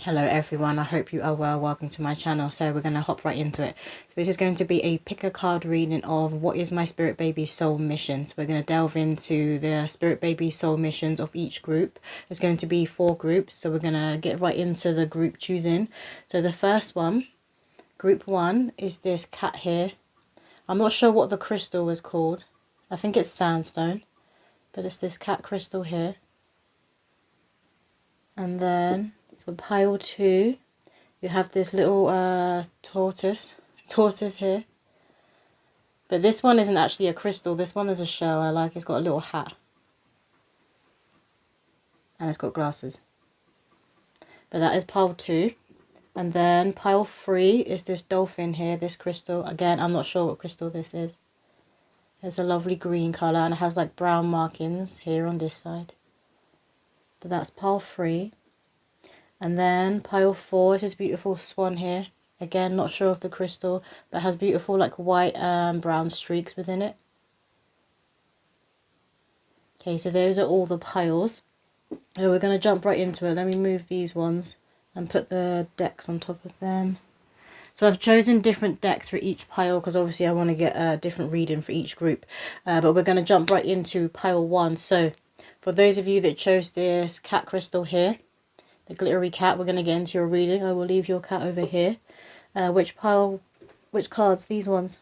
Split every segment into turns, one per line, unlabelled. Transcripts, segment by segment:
Hello everyone, I hope you are well. Welcome to my channel. So we're going to hop right into it. So this is going to be a pick a card reading of what is my spirit baby soul mission. So we're going to delve into the spirit baby soul missions of each group. There's going to be 4 groups, so we're going to get right into the group choosing. So the first one, group 1, is this cat here. I'm not sure what the crystal was called. I think it's sandstone, but it's this cat crystal here. And then for pile 2, you have this little tortoise here. But this one isn't actually a crystal. This one is a shell. I like it. It's got a little hat. And it's got glasses. But that is pile 2. And then pile 3 is this dolphin here, this crystal. Again, I'm not sure what crystal this is. It's a lovely green colour and it has like brown markings here on this side. But that's pile 3. And then pile 4 is this beautiful swan here. Again, not sure of the crystal, but has beautiful like white and brown streaks within it. Okay, so those are all the piles. So we're going to jump right into it. Let me move these ones and put the decks on top of them. So I've chosen different decks for each pile because obviously I want to get a different reading for each group. But we're going to jump right into pile 1. So for those of you that chose this cat crystal here, the glittery cat, we're going to get into your reading. I will leave your cat over here. Which cards? These ones.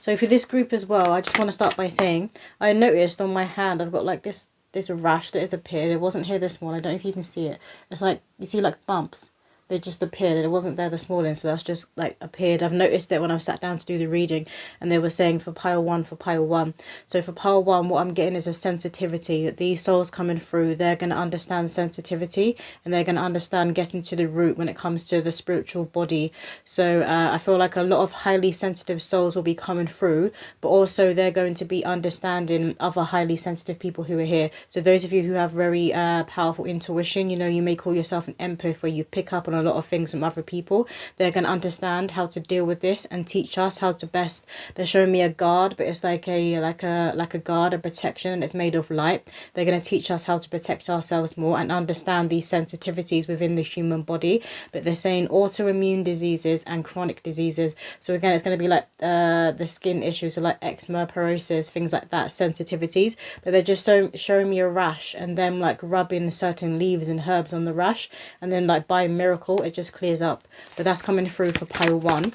So for this group as well, I just want to start by saying, I noticed on my hand, I've got like this rash that has appeared. It wasn't here this morning. I don't know if you can see it. It's like, you see like bumps. They just appeared and it wasn't there this morning, so that's just like appeared. I've noticed it when I sat down to do the reading and they were saying for pile 1. So for pile 1, what I'm getting is a sensitivity that these souls coming through, they're going to understand sensitivity and they're going to understand getting to the root when it comes to the spiritual body. So I feel like a lot of highly sensitive souls will be coming through, but also they're going to be understanding other highly sensitive people who are here. So those of you who have very powerful intuition, you know, you may call yourself an empath where you pick up on a lot of things from other people. They're going to understand how to deal with this and teach us how to best. They're showing me a guard, but it's like a guard, a protection, and it's made of light. They're going to teach us how to protect ourselves more and understand these sensitivities within the human body. But they're saying autoimmune diseases and chronic diseases. So again, it's going to be like the skin issues, so like eczema, psoriasis, things like that, sensitivities. But they're just showing me a rash and them like rubbing certain leaves and herbs on the rash, and then like by miracle it just clears up. But that's coming through for pile 1.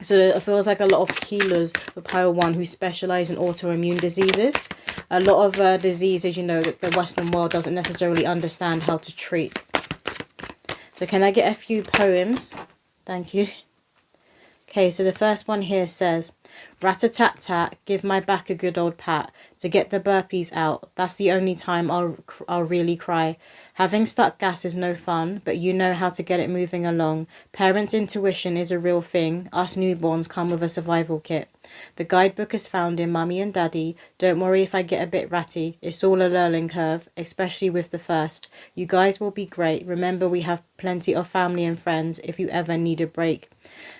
So it feels like a lot of healers for pile 1 who specialize in autoimmune diseases. A lot of diseases, you know, that the Western world doesn't necessarily understand how to treat. So can I get a few poems? Thank you. Okay, so the first one here says, rat-a-tat-tat, give my back a good old pat to get the burpees out. That's the only time I'll really cry. Having stuck gas is no fun, but you know how to get it moving along. Parents' intuition is a real thing. Us newborns come with a survival kit. The guidebook is found in Mummy and Daddy. Don't worry if I get a bit ratty. It's all a learning curve, especially with the first. You guys will be great. Remember, we have plenty of family and friends if you ever need a break.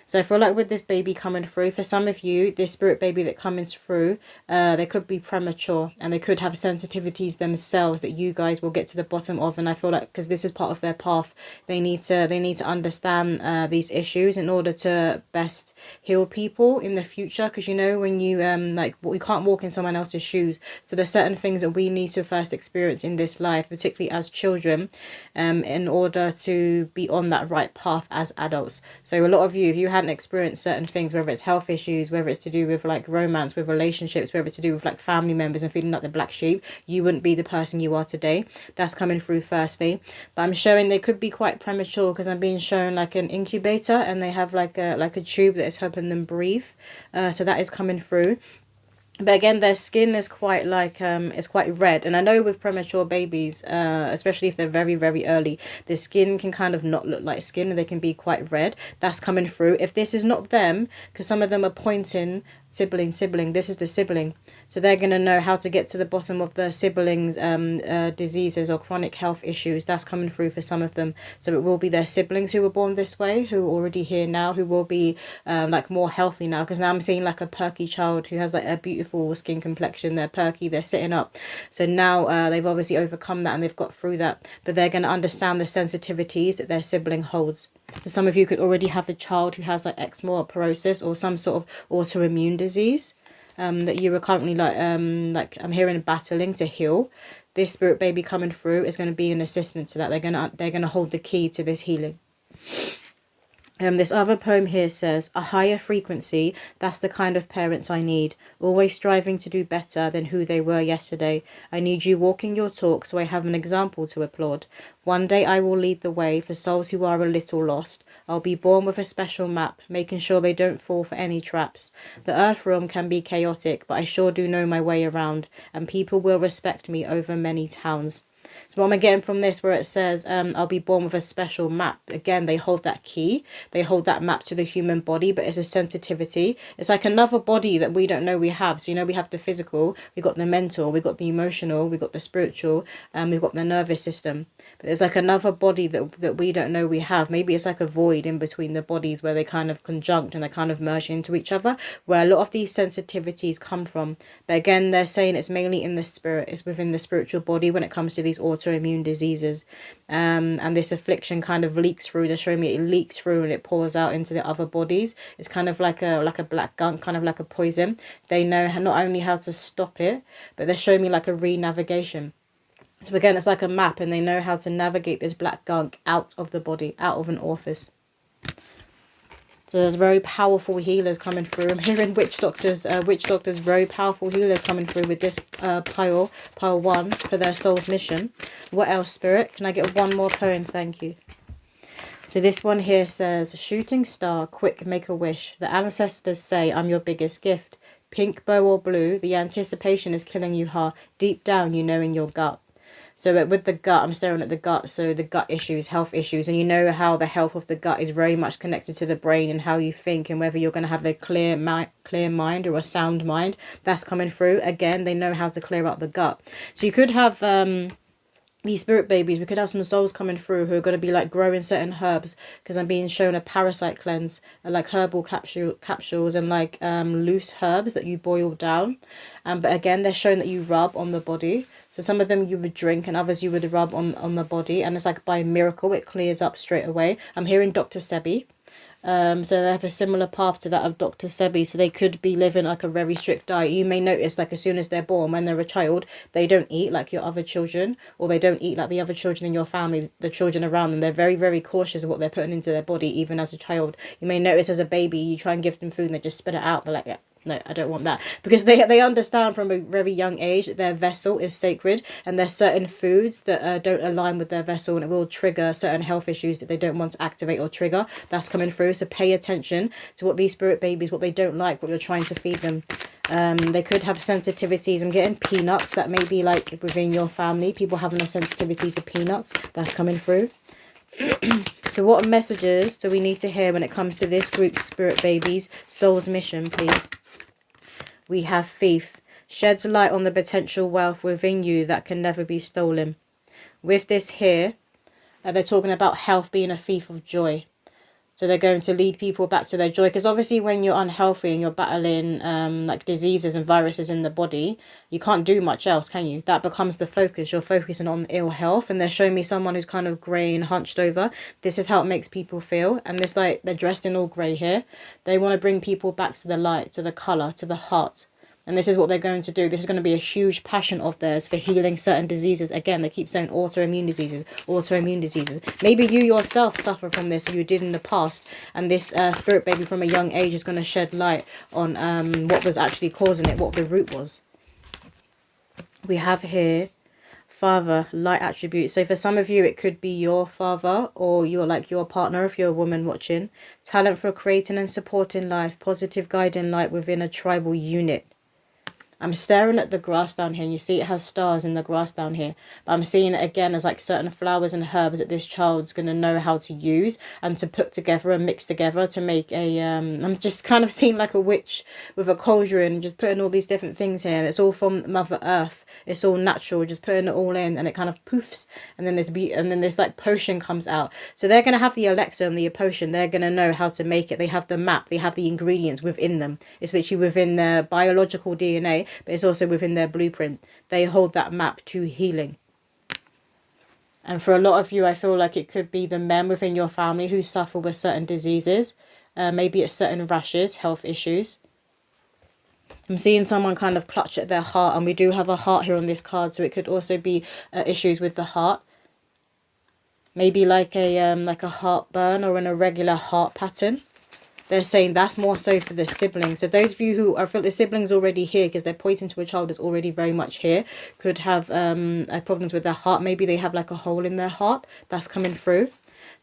So I feel like with this baby coming through, for some of you, this spirit baby that comes through, they could be premature and they could have sensitivities themselves that you guys will get to the bottom of. And I feel like because this is part of their path, they need to understand these issues in order to best heal people in the future. Because you know, when you we can't walk in someone else's shoes, so there's certain things that we need to first experience in this life, particularly as children, in order to be on that right path as adults. So a lot of you, if you hadn't experienced certain things, whether it's health issues, whether it's to do with like romance, with relationships, whether it's to do with like family members and feeling like the black sheep, you wouldn't be the person you are today. That's coming through firstly. But I'm showing they could be quite premature because I'm being shown like an incubator and they have like a tube that is helping them breathe. So that is coming through. But again, their skin is quite like it's quite red, and I know with premature babies, especially if they're very, very early, the skin can kind of not look like skin and they can be quite red. That's coming through. If this is not them, because some of them are pointing sibling, this is the sibling. So they're going to know how to get to the bottom of the siblings' diseases or chronic health issues. That's coming through for some of them. So it will be their siblings who were born this way, who are already here now, who will be like more healthy now. Because now I'm seeing like a perky child who has like a beautiful skin complexion. They're perky, they're sitting up. So now they've obviously overcome that and they've got through that. But they're going to understand the sensitivities that their sibling holds. So some of you could already have a child who has like eczema or porosis or some sort of autoimmune disease. That you are currently like I'm hearing battling to heal. This spirit baby coming through is going to be an assistance to that. They're gonna hold the key to this healing. This other poem here says, a higher frequency, that's the kind of parents I need. Always striving to do better than who they were yesterday. I need you walking your talk so I have an example to applaud. One day I will lead the way for souls who are a little lost. I'll be born with a special map, making sure they don't fall for any traps. The earth realm can be chaotic, but I sure do know my way around, and people will respect me over many towns. So what am I getting from this where it says I'll be born with a special map? Again, they hold that key. They hold that map to the human body, but it's a sensitivity. It's like another body that we don't know we have. So, you know, we have the physical, we've got the mental, we've got the emotional, we've got the spiritual, and we've got the nervous system. But there's like another body that we don't know we have. Maybe it's like a void in between the bodies where they kind of conjunct and they kind of merge into each other, where a lot of these sensitivities come from. But again, they're saying it's mainly in the spirit. It's within the spiritual body when it comes to these autoimmune diseases, and this affliction kind of leaks through. They're showing me it leaks through and it pours out into the other bodies. It's kind of like a black gunk, kind of like a poison. They know not only how to stop it, but they're showing me like a re-navigation. So again, it's like a map, and they know how to navigate this black gunk out of the body, out of an orifice. So there's very powerful healers coming through. I'm hearing witch doctors, very powerful healers coming through with this pile 1 for their soul's mission. What else, Spirit? Can I get one more poem? Thank you. So this one here says, shooting star, quick, make a wish. The ancestors say I'm your biggest gift. Pink, bow or blue, the anticipation is killing you hard. Deep down, you know in your gut. So with the gut, I'm staring at the gut. So the gut issues, health issues. And you know how the health of the gut is very much connected to the brain and how you think and whether you're going to have a clear mind or a sound mind. That's coming through. Again, they know how to clear out the gut. So you could have these spirit babies. We could have some souls coming through who are going to be like growing certain herbs, because I'm being shown a parasite cleanse, like herbal capsules and like loose herbs that you boil down. But again, they're showing that you rub on the body. So some of them you would drink and others you would rub on the body. And it's like by miracle, it clears up straight away. I'm hearing Dr. Sebi. So they have a similar path to that of Dr. Sebi. So they could be living like a very strict diet. You may notice like as soon as they're born, when they're a child, they don't eat like your other children, or they don't eat like the other children in your family, the children around them. They're very, very cautious of what they're putting into their body, even as a child. You may notice as a baby, you try and give them food and they just spit it out. They're like, yeah. No, I don't want that. Because they understand from a very young age that their vessel is sacred, and there's certain foods that don't align with their vessel, and it will trigger certain health issues that they don't want to activate or trigger. That's coming through. So pay attention to what these spirit babies, what they don't like, what you're trying to feed them. They could have sensitivities. I'm getting peanuts. That may be like within your family, people having a sensitivity to peanuts. That's coming through. So what messages do we need to hear when it comes to this group, spirit babies, soul's mission, please? We have thief. Sheds light on the potential wealth within you that can never be stolen. With this here, they're talking about health being a thief of joy. So they're going to lead people back to their joy. Because obviously when you're unhealthy and you're battling like diseases and viruses in the body, you can't do much else, can you? That becomes the focus. You're focusing on ill health. And they're showing me someone who's kind of grey and hunched over. This is how it makes people feel. And this, like, they're dressed in all grey here. They want to bring people back to the light, to the colour, to the heart. And this is what they're going to do. This is going to be a huge passion of theirs for healing certain diseases. Again, they keep saying autoimmune diseases, autoimmune diseases. Maybe you yourself suffer from this, or you did in the past. And this spirit baby from a young age is going to shed light on what was actually causing it, what the root was. We have here father, light attribute. So for some of you, it could be your father or your partner if you're a woman watching. Talent for creating and supporting life. Positive guiding light within a tribal unit. I'm staring at the grass down here, and you see it has stars in the grass down here. But I'm seeing it again as like certain flowers and herbs that this child's going to know how to use and to put together and mix together to make a... I'm just kind of seeing like a witch with a cauldron, just putting all these different things here. And it's all from Mother Earth. It's all natural, just putting it all in, and it kind of poofs, and then this like potion comes out. So they're going to have the elixir and the potion. They're going to know how to make it. They have the map. They have the ingredients within them. It's literally within their biological DNA, but it's also within their blueprint. They hold that map to healing. And for a lot of you, I feel like it could be the men within your family who suffer with certain diseases. Maybe it's certain rashes, health issues. I'm seeing someone kind of clutch at their heart, and we do have a heart here on this card, so it could also be issues with the heart. Maybe like a heartburn or an irregular heart pattern. They're saying that's more so for the siblings. So those of you who are, feel the siblings already here, because they're pointing to a child that's already very much here, could have problems with their heart. Maybe they have like a hole in their heart that's coming through.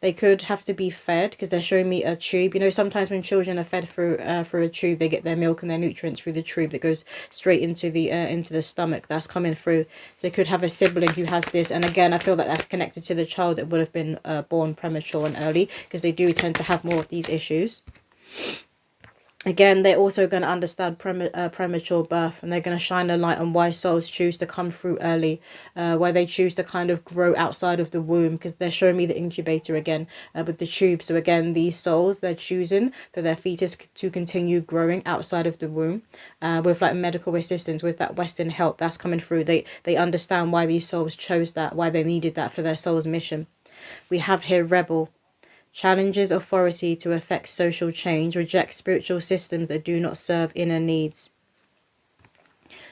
They could have to be fed, because they're showing me a tube. You know, sometimes when children are fed through a tube, they get their milk and their nutrients through the tube that goes straight into the stomach. That's coming through. So they could have a sibling who has this. And again, I feel that that's connected to the child that would have been born premature and early, because they do tend to have more of these issues. Again, they're also going to understand premature birth, and they're going to shine a light on why souls choose to come through early, why they choose to kind of grow outside of the womb, because they're showing me the incubator again with the tube. So again, these souls, they're choosing for their fetus to continue growing outside of the womb with like medical assistance, with that Western help that's coming through. They understand why these souls chose that, why they needed that for their soul's mission. We have here rebel. Challenges authority to effect social change, reject spiritual systems that do not serve inner needs.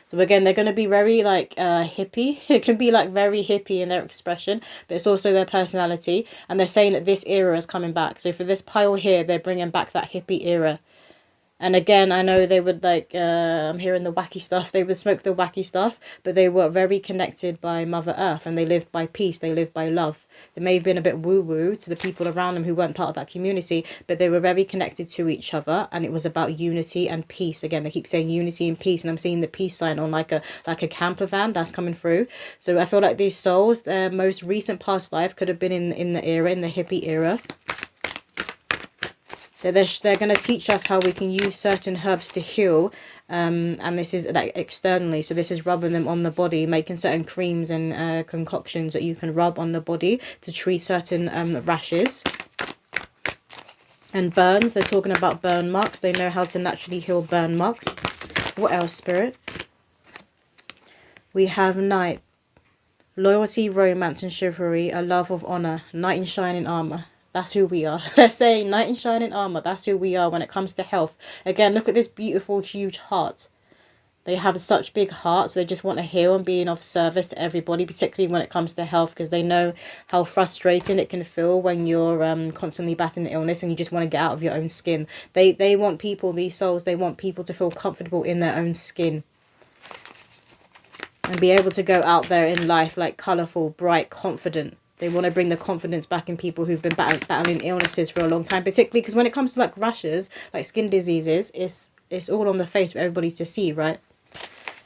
So again, they're going to be very like hippie. It can be like very hippie in their expression, but it's also their personality. And they're saying that this era is coming back. So for this pile here, they're bringing back that hippie era. And again, I know they would like, I'm hearing the wacky stuff, they would smoke the wacky stuff, but they were very connected by Mother Earth, and they lived by peace, they lived by love. They may have been a bit woo-woo to the people around them who weren't part of that community, but they were very connected to each other, and it was about unity and peace. Again, they keep saying unity and peace, and I'm seeing the peace sign on like a camper van that's coming through. So I feel like these souls, their most recent past life could have been in the hippie era. They're going to teach us how we can use certain herbs to heal, and this is like externally. So this is rubbing them on the body, making certain creams and concoctions that you can rub on the body to treat certain rashes and burns. They're talking about burn marks. They know how to naturally heal burn marks. What else, Spirit? We have Knight. Loyalty, romance and chivalry, a love of honour, knight in shining armour. That's who we are. They're saying knight in shining armour. That's who we are when it comes to health. Again, look at this beautiful, huge heart. They have such big hearts. They just want to heal and being of service to everybody, particularly when it comes to health, because they know how frustrating it can feel when you're constantly battling illness and you just want to get out of your own skin. They want people, these souls, they want people to feel comfortable in their own skin and be able to go out there in life like colourful, bright, confident. They want to bring the confidence back in people who've been battling illnesses for a long time, particularly because when it comes to like rashes, like skin diseases, it's all on the face for everybody to see, right?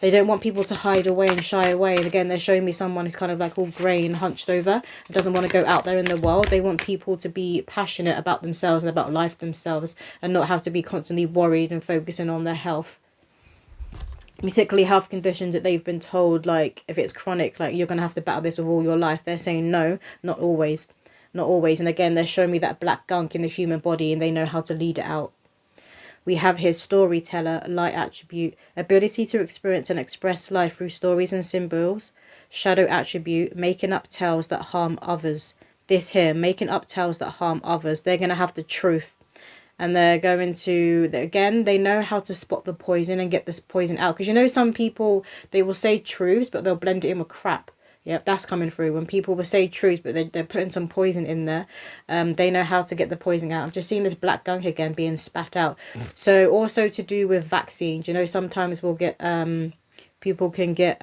They don't want people to hide away and shy away. And again, they're showing me someone who's kind of like all grey and hunched over and doesn't want to go out there in the world. They want people to be passionate about themselves and about life themselves and not have to be constantly worried and focusing on their health. Particularly health conditions that they've been told, like if it's chronic, like you're going to have to battle this with all your life. They're saying no, not always. Not always. And again, they're showing me that black gunk in the human body, and they know how to lead it out. We have here storyteller, light attribute, ability to experience and express life through stories and symbols. Shadow attribute, making up tales that harm others. This here, making up tales that harm others. They're going to have the truth. And they're going to, again, they know how to spot the poison and get this poison out. Because you know some people, they will say truths, but they'll blend it in with crap. Yep, that's coming through. When people will say truths, but they're putting some poison in there. They know how to get the poison out. I've just seen this black gunk again being spat out. So also to do with vaccines. You know, sometimes we'll get, people can get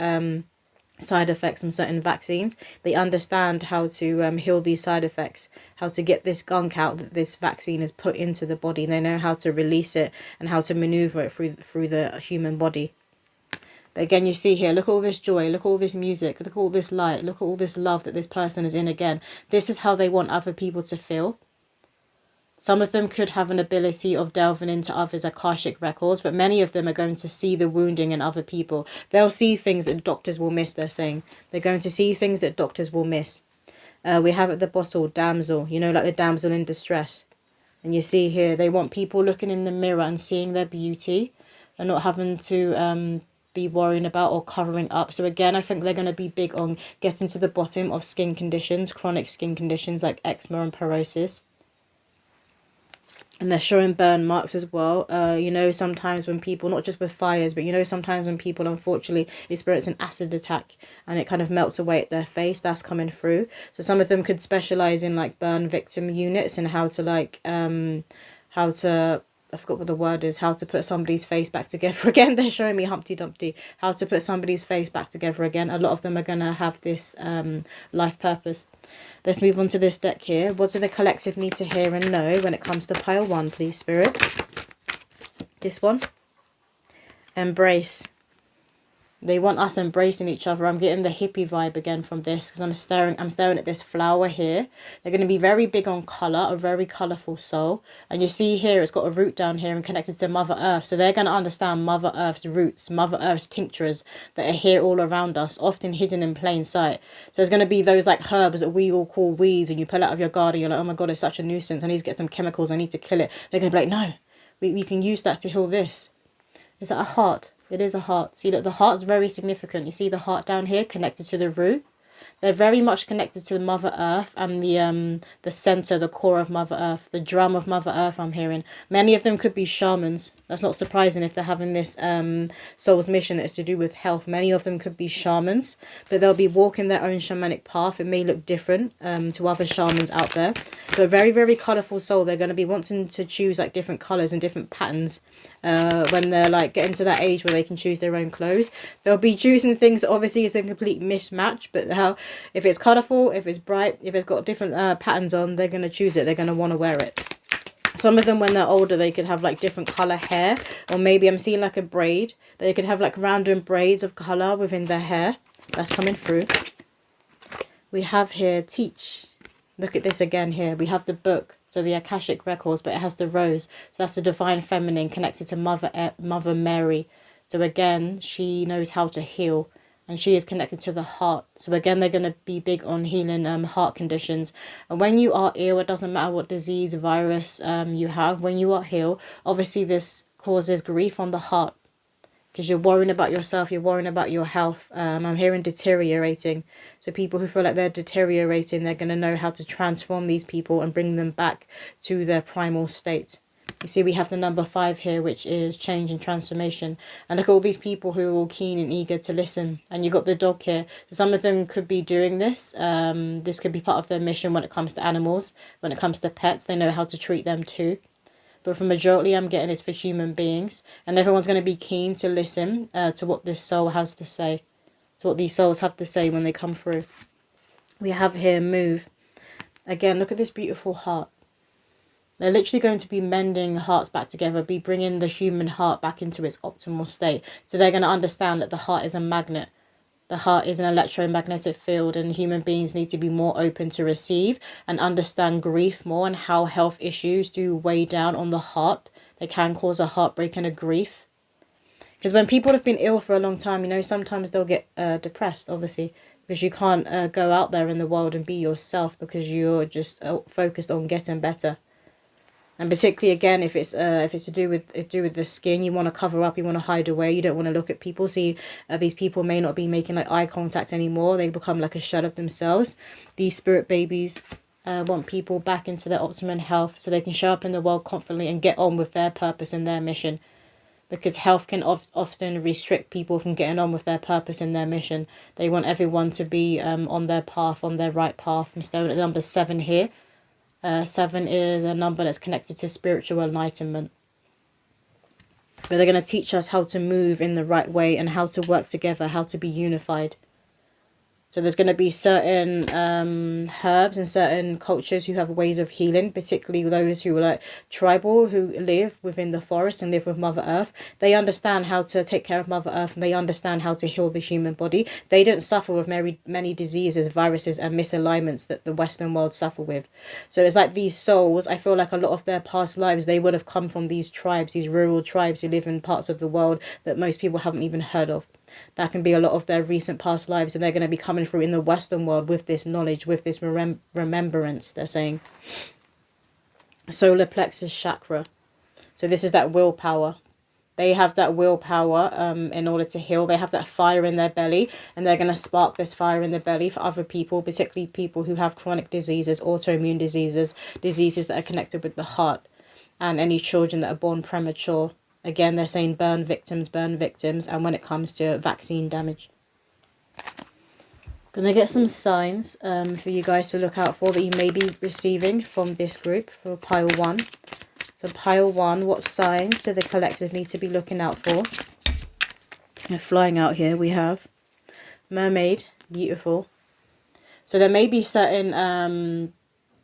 side effects from certain vaccines. They understand how to heal these side effects, how to get this gunk out that this vaccine is put into the body. They know how to release it and how to maneuver it through the human body. But again, you see here, look at all this joy, look at all this music, look at all this light, look at all this love that this person is in again. This is how they want other people to feel. Some of them could have an ability of delving into others' Akashic records, but many of them are going to see the wounding in other people. They'll see things that doctors will miss, they're saying. They're going to see things that doctors will miss. We have at the bottom, damsel, you know, like the damsel in distress. And you see here, they want people looking in the mirror and seeing their beauty and not having to be worrying about or covering up. So again, I think they're going to be big on getting to the bottom of skin conditions, chronic skin conditions like eczema and psoriasis. And they're showing burn marks as well. You know, sometimes when people, not just with fires, but you know, sometimes when people unfortunately experience an acid attack and it kind of melts away at their face, that's coming through. So some of them could specialize in like burn victim units and how to like, I forgot what the word is, how to put somebody's face back together again. They're showing me Humpty Dumpty, how to put somebody's face back together again. A lot of them are going to have this life purpose. Let's move on to this deck here. What do the collective need to hear and know when it comes to pile 1, please, Spirit? This one. Embrace. They want us embracing each other. I'm getting the hippie vibe again from this because I'm staring at this flower here. They're going to be very big on colour, a very colourful soul. And you see here, it's got a root down here and connected to Mother Earth. So they're going to understand Mother Earth's roots, Mother Earth's tinctures that are here all around us, often hidden in plain sight. So there's going to be those like herbs that we all call weeds and you pull out of your garden. You're like, oh my God, it's such a nuisance. I need to get some chemicals. I need to kill it. They're going to be like, no, we can use that to heal this. Is that a heart? It is a heart. See, look, the heart's very significant. You see the heart down here connected to the root? They're very much connected to the Mother Earth and the center, the core of Mother Earth, the drum of Mother Earth I'm hearing. Many of them could be shamans. That's not surprising if they're having this soul's mission that's to do with health. Many of them could be shamans, but they'll be walking their own shamanic path. It may look different to other shamans out there. But a very, very colourful soul. They're going to be wanting to choose like different colours and different patterns when they're like getting to that age where they can choose their own clothes. They'll be choosing things that obviously is a complete mismatch, but if it's colourful, if it's bright, if it's got different patterns on, they're going to choose it. They're going to want to wear it. Some of them, when they're older, they could have like different colour hair, or maybe I'm seeing like a braid. They could have like random braids of colour within their hair. That's coming through. We have here teach. Look at this again here. We have the book, so the Akashic records, but it has the rose. So that's the divine feminine connected to Mother Mary. So again, she knows how to heal. And she is connected to the heart. So again, they're going to be big on healing heart conditions. And when you are ill, it doesn't matter what disease, virus you have. When you are ill, obviously this causes grief on the heart. Because you're worrying about yourself, you're worrying about your health. I'm hearing deteriorating. So people who feel like they're deteriorating, they're going to know how to transform these people and bring them back to their primal state. You see, we have the number 5 here, which is change and transformation. And look at all these people who are all keen and eager to listen. And you've got the dog here. So some of them could be doing this. This could be part of their mission when it comes to animals. When it comes to pets, they know how to treat them too. But for majority, I'm getting is for human beings. And everyone's going to be keen to listen to what this soul has to say. To what these souls have to say when they come through. We have here move. Again, look at this beautiful heart. They're literally going to be mending hearts back together, be bringing the human heart back into its optimal state. So they're going to understand that the heart is a magnet. The heart is an electromagnetic field, and human beings need to be more open to receive and understand grief more and how health issues do weigh down on the heart. They can cause a heartbreak and a grief. Because when people have been ill for a long time, you know, sometimes they'll get depressed, obviously. Because you can't go out there in the world and be yourself because you're just focused on getting better. And particularly, again, if it's to do with the skin, you want to cover up, you want to hide away, you don't want to look at people. See, these people may not be making like eye contact anymore. They become like a shell of themselves. These spirit babies want people back into their optimum health so they can show up in the world confidently and get on with their purpose and their mission. Because health can often restrict people from getting on with their purpose and their mission. They want everyone to be on their path, on their right path. I'm staring at the number 7 here. 7 is a number that's connected to spiritual enlightenment. But they're going to teach us how to move in the right way and how to work together, how to be unified. So there's going to be certain herbs and certain cultures who have ways of healing, particularly those who are like tribal, who live within the forest and live with Mother Earth. They understand how to take care of Mother Earth, and they understand how to heal the human body. They don't suffer with many diseases, viruses and misalignments that the Western world suffer with. So it's like these souls, I feel like a lot of their past lives, they would have come from these tribes, these rural tribes who live in parts of the world that most people haven't even heard of. That can be a lot of their recent past lives, and they're going to be coming through in the Western world with this knowledge, with this remembrance, they're saying. Solar plexus chakra. So this is that willpower. They have that willpower in order to heal. They have that fire in their belly, and they're going to spark this fire in their belly for other people, particularly people who have chronic diseases, autoimmune diseases, diseases that are connected with the heart, and any children that are born premature. Again, they're saying burn victims, and when it comes to vaccine damage. Gonna get some signs for you guys to look out for that you may be receiving from this group for pile 1. So pile 1, what signs do the collective need to be looking out for? And flying out here we have mermaid, beautiful. So there may be certain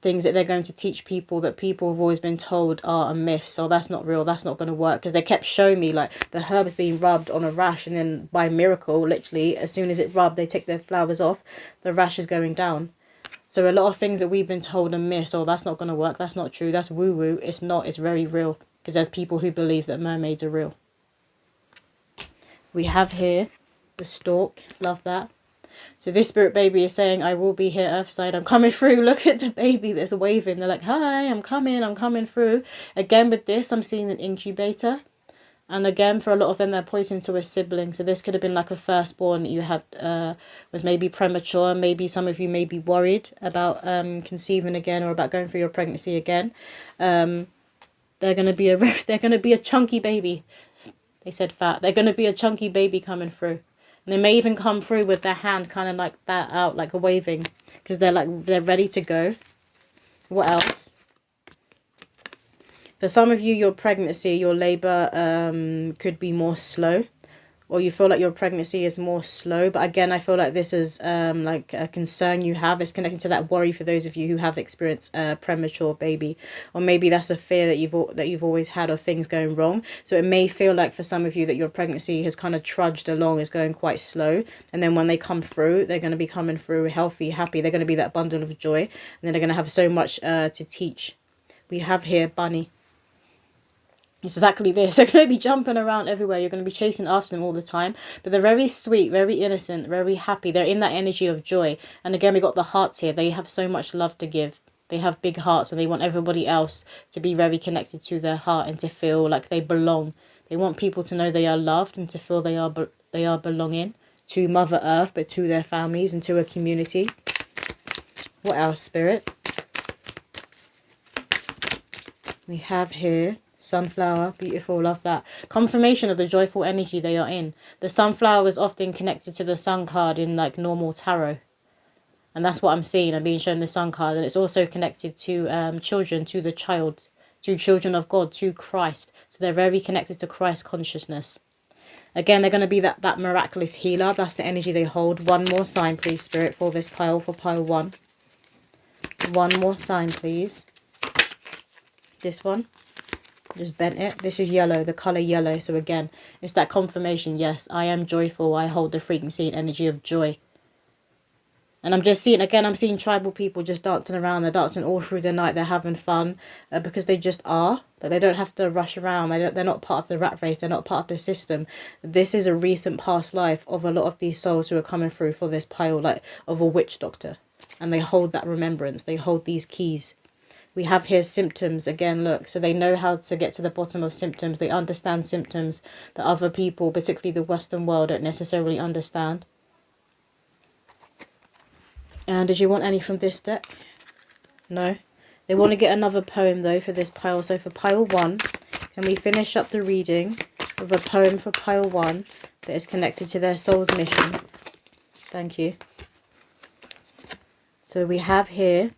things that they're going to teach people that people have always been told are a myth. So that's not real, that's not going to work, because they kept showing me like the herbs being rubbed on a rash, and then by miracle, literally as soon as it rubbed, they take their flowers off, the rash is going down. So a lot of things that we've been told are myths, oh that's not going to work, that's not true, that's woo woo. It's not, it's very real, because there's people who believe that mermaids are real. We have here the stork, love that. So this spirit baby is saying, I will be here, Earthside. I'm coming through. Look at the baby that's waving. They're like, hi, I'm coming through. Again, with this, I'm seeing an incubator. And again, for a lot of them, they're pointing to a sibling. So this could have been like a firstborn that you had, was maybe premature. Maybe some of you may be worried about conceiving again, or about going through your pregnancy again. They're going to be a chunky baby. They said fat. They're going to be a chunky baby coming through. And they may even come through with their hand kind of like that out, like a waving, because they're ready to go. What else? For some of you, your pregnancy, your labor could be more slow, or you feel like your pregnancy is more slow. But again, I feel like this is like a concern you have. It's connected to that worry for those of you who have experienced a premature baby, or maybe that's a fear that you've always had of things going wrong. So it may feel like for some of you that your pregnancy has kind of trudged along, is going quite slow, and then when they come through, they're going to be coming through healthy, happy. They're going to be that bundle of joy, and then they're going to have so much to teach. We have here bunny. It's exactly this. They're going to be jumping around everywhere. You're going to be chasing after them all the time. But they're very sweet, very innocent, very happy. They're in that energy of joy. And again, we got the hearts here. They have so much love to give. They have big hearts, and they want everybody else to be very connected to their heart and to feel like they belong. They want people to know they are loved and to feel they are belonging to Mother Earth, but to their families and to a community. What else, Spirit? We have here sunflower, beautiful, love that. Confirmation of the joyful energy they are in. The sunflower is often connected to the sun card in like normal tarot. And that's what I'm seeing. I'm being shown the sun card. And it's also connected to children, to the child, to children of God, to Christ. So they're very connected to Christ consciousness. Again, they're going to be that miraculous healer. That's the energy they hold. One more sign, please, Spirit, for this pile, for pile 1. One more sign, please. This one. Just bent it. This is yellow, the color yellow. So again, it's that confirmation. Yes, I am joyful. I hold the frequency and energy of joy. And I'm just seeing, again, I'm seeing tribal people just dancing around. They're dancing all through the night. They're having fun because they just are. That they don't have to rush around. They're not part of the rat race. They're not part of the system. This is a recent past life of a lot of these souls who are coming through for this pile, like of a witch doctor. And they hold that remembrance. They hold these keys. We have here symptoms. Again, look. So they know how to get to the bottom of symptoms. They understand symptoms that other people, particularly the Western world, don't necessarily understand. And did you want any from this deck? No? They want to get another poem, though, for this pile. So for pile 1, can we finish up the reading with a poem for pile 1 that is connected to their soul's mission? Thank you. So we have here...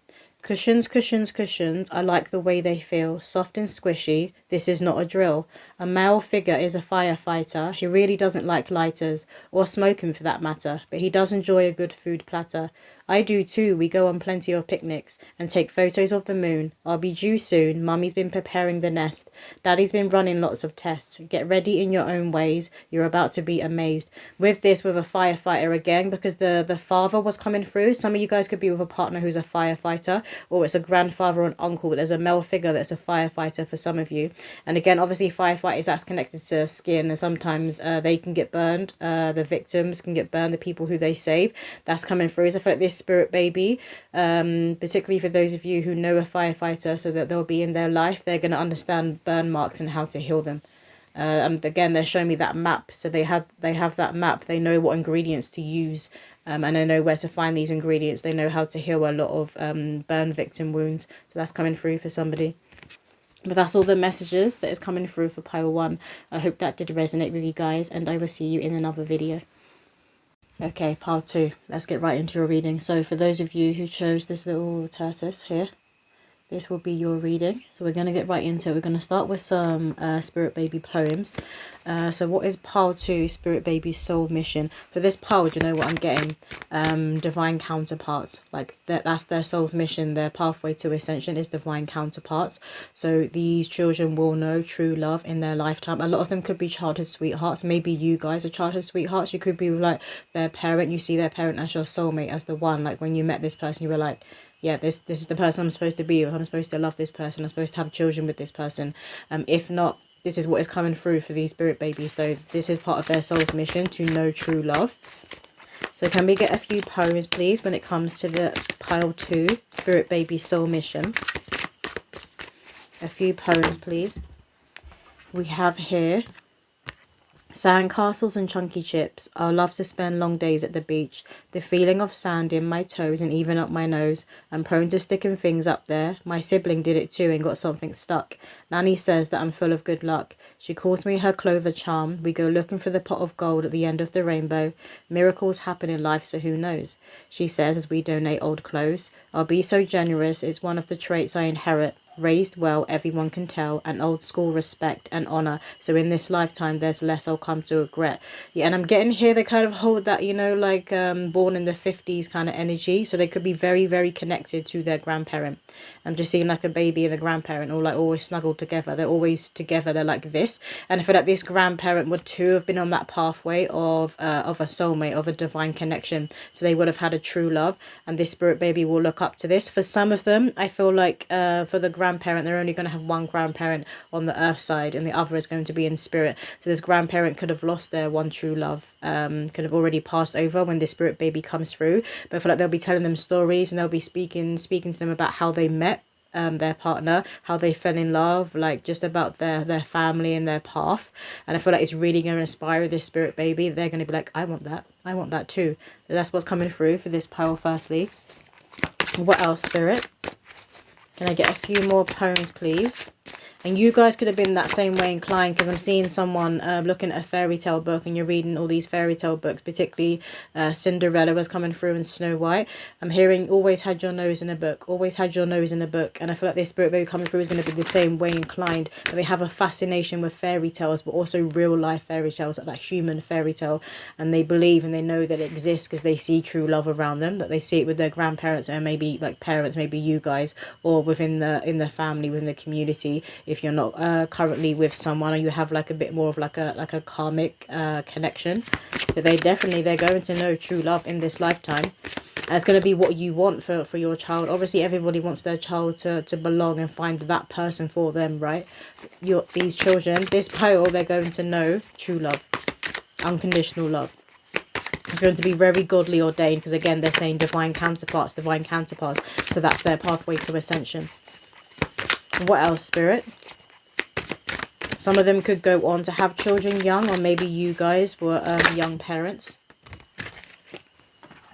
Cushions, cushions, cushions, I like the way they feel. Soft and squishy, this is not a drill. A male figure is a firefighter. He really doesn't like lighters, or smoking for that matter, but he does enjoy a good food platter. I do too. We go on plenty of picnics and take photos of the moon. I'll be due soon. Mummy's been preparing the nest. Daddy's been running lots of tests. Get ready in your own ways. You're about to be amazed. With this, with a firefighter again, because the father was coming through. Some of you guys could be with a partner who's a firefighter, or it's a grandfather or an uncle, but there's a male figure that's a firefighter for some of you. And again, obviously firefighters, that's connected to skin, and sometimes they can get burned. The victims can get burned, the people who they save. That's coming through. So I feel like this spirit baby, particularly for those of you who know a firefighter, so that they'll be in their life, they're going to understand burn marks and how to heal them. Again, they're showing me that map, so they have that map. They know what ingredients to use, and they know where to find these ingredients. They know how to heal a lot of burn victim wounds. So that's coming through for somebody. But that's all the messages that is coming through for pile 1. I hope that did resonate with you guys, and I will see you in another video. Okay, pile 2. Let's get right into your reading. So for those of you who chose this little tortoise here, this will be your reading. So we're going to get right into it. We're going to start with some Spirit Baby poems. So what is pile 2, Spirit Baby Soul Mission? For this pile, do you know what I'm getting? Divine counterparts. Like that's their soul's mission. Their pathway to ascension is divine counterparts. So these children will know true love in their lifetime. A lot of them could be childhood sweethearts. Maybe you guys are childhood sweethearts. You could be like their parent. You see their parent as your soulmate, as the one. Like when you met this person, you were like, yeah, this is the person I'm supposed to be with. I'm supposed to love this person. I'm supposed to have children with this person. If not, this is what is coming through for these spirit babies, though. This is part of their soul's mission, to know true love. So can we get a few poems, please, when it comes to the pile 2, Spirit Baby Soul Mission? A few poems, please. We have here sandcastles and chunky chips. I love to spend long days at the beach. The feeling of sand in my toes and even up my nose. I'm prone to sticking things up there. My sibling did it too and got something stuck. Nanny says that I'm full of good luck. She calls me her clover charm. We go looking for the pot of gold at the end of the rainbow. Miracles happen in life, so who knows? She says as we donate old clothes. I'll be so generous. It's one of the traits I inherit. Raised well, everyone can tell, and old school respect and honour. So in this lifetime, there's less I'll come to regret. Yeah, and I'm getting here, they kind of hold that, you know, like born in the 50s kind of energy. So they could be very, very connected to their grandparent. I'm just seeing like a baby and a grandparent, or like always snuggled together. They're always together. They're like this. And I feel like this grandparent would too have been on that pathway of a soulmate, of a divine connection. So they would have had a true love. And this spirit baby will look up to this. For some of them, I feel like for the grandparent, they're only going to have one grandparent on the earth side, and the other is going to be in spirit. So this grandparent could have lost their one true love, could have already passed over when this spirit baby comes through. But I feel like they'll be telling them stories, and they'll be speaking to them about how they met their partner, how they fell in love, like just about their family and their path. And I feel like it's really going to inspire this spirit baby. They're going to be like, I want that too. That's what's coming through for this pile. Firstly, what else, spirit? Can I get a few more poems, please? And you guys could have been that same way inclined, because I'm seeing someone looking at a fairy tale book, and you're reading all these fairy tale books, particularly Cinderella was coming through and Snow White. I'm hearing always had your nose in a book, always had your nose in a book. And I feel like this spirit baby coming through is going to be the same way inclined. But they have a fascination with fairy tales, but also real life fairy tales, like that human fairy tale. And they believe and they know that it exists because they see true love around them, that they see it with their grandparents and maybe like parents, maybe you guys, or within the family, within the community. If you're not currently with someone, or you have like a bit more of like a karmic connection, but they're going to know true love in this lifetime. And it's going to be what you want for your child. Obviously everybody wants their child to belong and find that person for them, right? These children, this pile, they're going to know true love, unconditional love. It's going to be very godly ordained, because again they're saying divine counterparts. So that's their pathway to ascension. What else, spirit? Some of them could go on to have children young, or maybe you guys were young parents.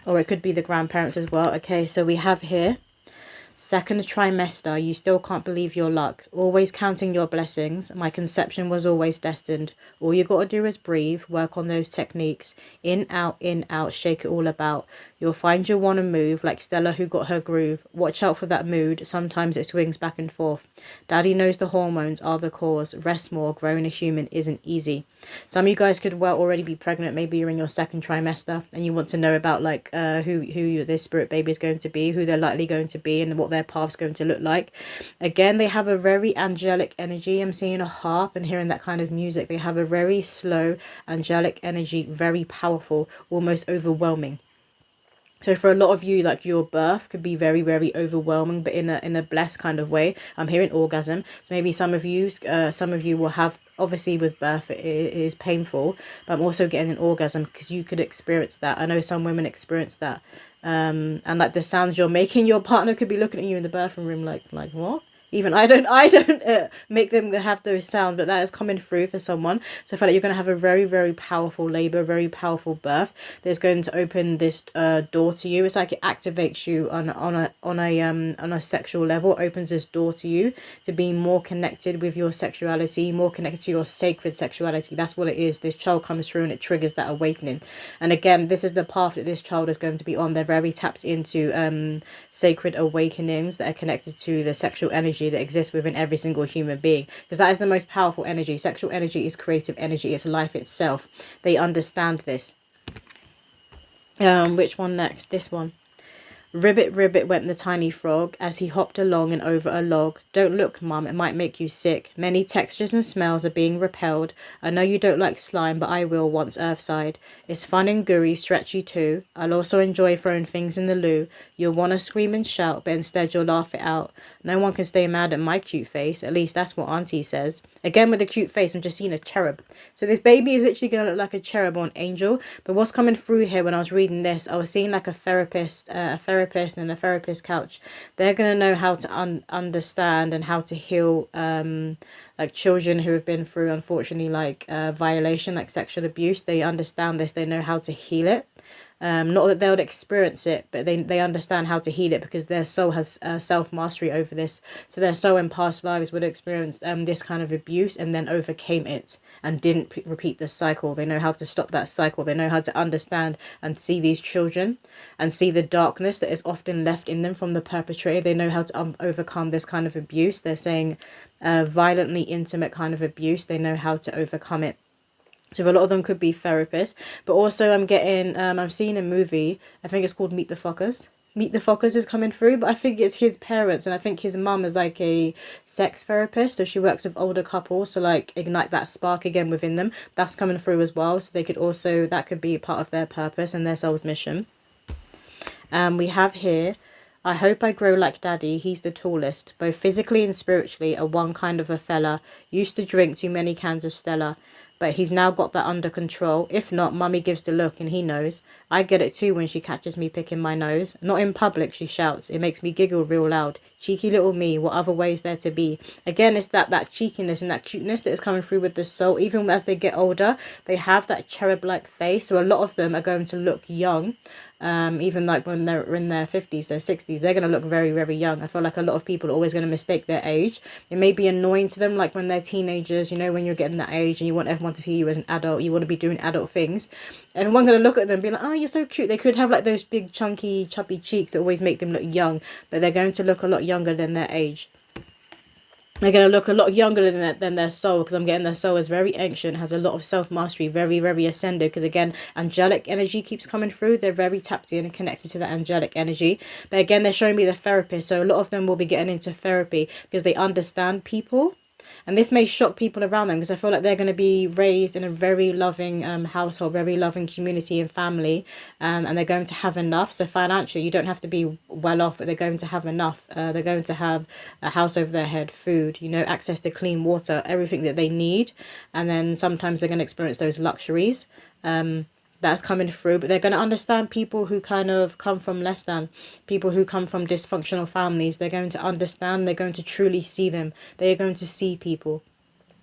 Or it could be the grandparents as well. Okay, so we have here, second trimester, you still can't believe your luck. Always counting your blessings. My conception was always destined. All you got to do is breathe, work on those techniques. In, out, shake it all about. You'll find you'll want to move, like Stella who got her groove. Watch out for that mood. Sometimes it swings back and forth. Daddy knows the hormones are the cause. Rest more. Growing a human isn't easy. Some of you guys could well already be pregnant. Maybe you're in your second trimester and you want to know about like who this spirit baby is going to be, who they're likely going to be, and what their path's going to look like. Again, they have a very angelic energy. I'm seeing a harp and hearing that kind of music. They have a very slow angelic energy, very powerful, almost overwhelming. So for a lot of you, like your birth could be very, very overwhelming, but in a blessed kind of way. I'm hearing orgasm. So maybe some of you will have, obviously with birth it is painful, but I'm also getting an orgasm because you could experience that. I know some women experience that. And like the sounds you're making, your partner could be looking at you in the birthing room like what? Even I don't make them have those sounds, but that is coming through for someone. So I feel like you're going to have a very, very powerful labor, very powerful birth. There's going to open this door to you. It's like it activates you on a sexual level, opens this door to you to be more connected with your sexuality, more connected to your sacred sexuality. That's what it is. This child comes through and it triggers that awakening. And again, this is the path that this child is going to be on. They're very tapped into sacred awakenings that are connected to the sexual energy that exists within every single human being, because that is the most powerful energy. Sexual energy is creative energy, it's life itself. They understand this. Which one next? This one. Ribbit, ribbit went the tiny frog as he hopped along and over a log. Don't look, Mum, it might make you sick. Many textures and smells are being repelled. I know you don't like slime, but I will once Earthside. It's fun and gooey, stretchy too. I'll also enjoy throwing things in the loo. You'll want to scream and shout, but instead you'll laugh it out. No one can stay mad at my cute face. At least that's what Auntie says. Again, with a cute face, I'm just seeing a cherub. So this baby is literally going to look like a cherub or an angel. But what's coming through here when I was reading this, I was seeing like a therapist and a therapist couch. They're going to know how to understand and how to heal like children who have been through, unfortunately, like violation, like sexual abuse. They understand this. They know how to heal it. Not that they'll experience it, but they understand how to heal it because their soul has self-mastery over this. So their soul in past lives would have experienced this kind of abuse and then overcame it and didn't repeat the cycle. They know how to stop that cycle. They know how to understand and see these children and see the darkness that is often left in them from the perpetrator. They know how to overcome this kind of abuse. They're saying violently intimate kind of abuse. They know how to overcome it. So a lot of them could be therapists, but also I'm getting, I'm seeing a movie, I think it's called Meet the Fockers. Meet the Fockers is coming through, but I think it's his parents, and I think his mum is like a sex therapist, so she works with older couples to like ignite that spark again within them. That's coming through as well, so they could also, that could be part of their purpose and their soul's mission. We have here, I hope I grow like Daddy, he's the tallest, both physically and spiritually, a one kind of a fella, used to drink too many cans of Stella. But he's now got that under control. If not, Mummy gives the look and he knows. I get it too when she catches me picking my nose. Not in public, she shouts. It makes me giggle real loud. Cheeky little me, what other way is there to be? Again, it's that cheekiness and that cuteness that is coming through with the soul. Even as they get older, they have that cherub-like face. So a lot of them are going to look young. Even like when they're in their 50s, their 60s, they're going to look very, very young. I feel like a lot of people are always going to mistake their age. It may be annoying to them, like when they're teenagers, you know, when you're getting that age and you want everyone to see you as an adult, you want to be doing adult things. Everyone's going to look at them and be like, oh, you're so cute. They could have like those big, chunky, chubby cheeks that always make them look young, but they're going to look a lot younger than their age. They're going to look a lot younger than their soul, because I'm getting their soul is very ancient, has a lot of self-mastery, very, very ascended, because again, angelic energy keeps coming through. They're very tapped in and connected to that angelic energy. But again, they're showing me the therapist, so a lot of them will be getting into therapy because they understand people. And this may shock people around them, because I feel like they're going to be raised in a very loving household, very loving community and family, and they're going to have enough. So financially, you don't have to be well off, but they're going to have enough. They're going to have a house over their head, food, you know, access to clean water, everything that they need. And then sometimes they're going to experience those luxuries. That's coming through, but they're going to understand people who kind of come from less than, people who come from dysfunctional families. They're going to understand, they're going to truly see them, they're going to see people.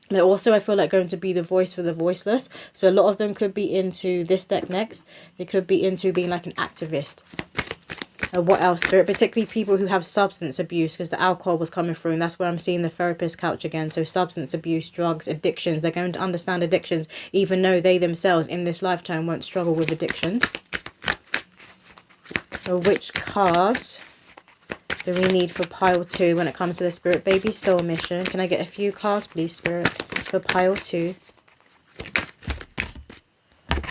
They're also, I feel like, going to be the voice for the voiceless. So a lot of them could be into this deck next. They could be into being like an activist. What else? Particularly people who have substance abuse, because the alcohol was coming through, and that's where I'm seeing the therapist couch again. So substance abuse, drugs, addictions. They're going to understand addictions, even though they themselves in this lifetime won't struggle with addictions. So which cards do we need for pile 2 when it comes to the Spirit Baby Soul Mission? Can I get a few cards, please, Spirit, for pile 2?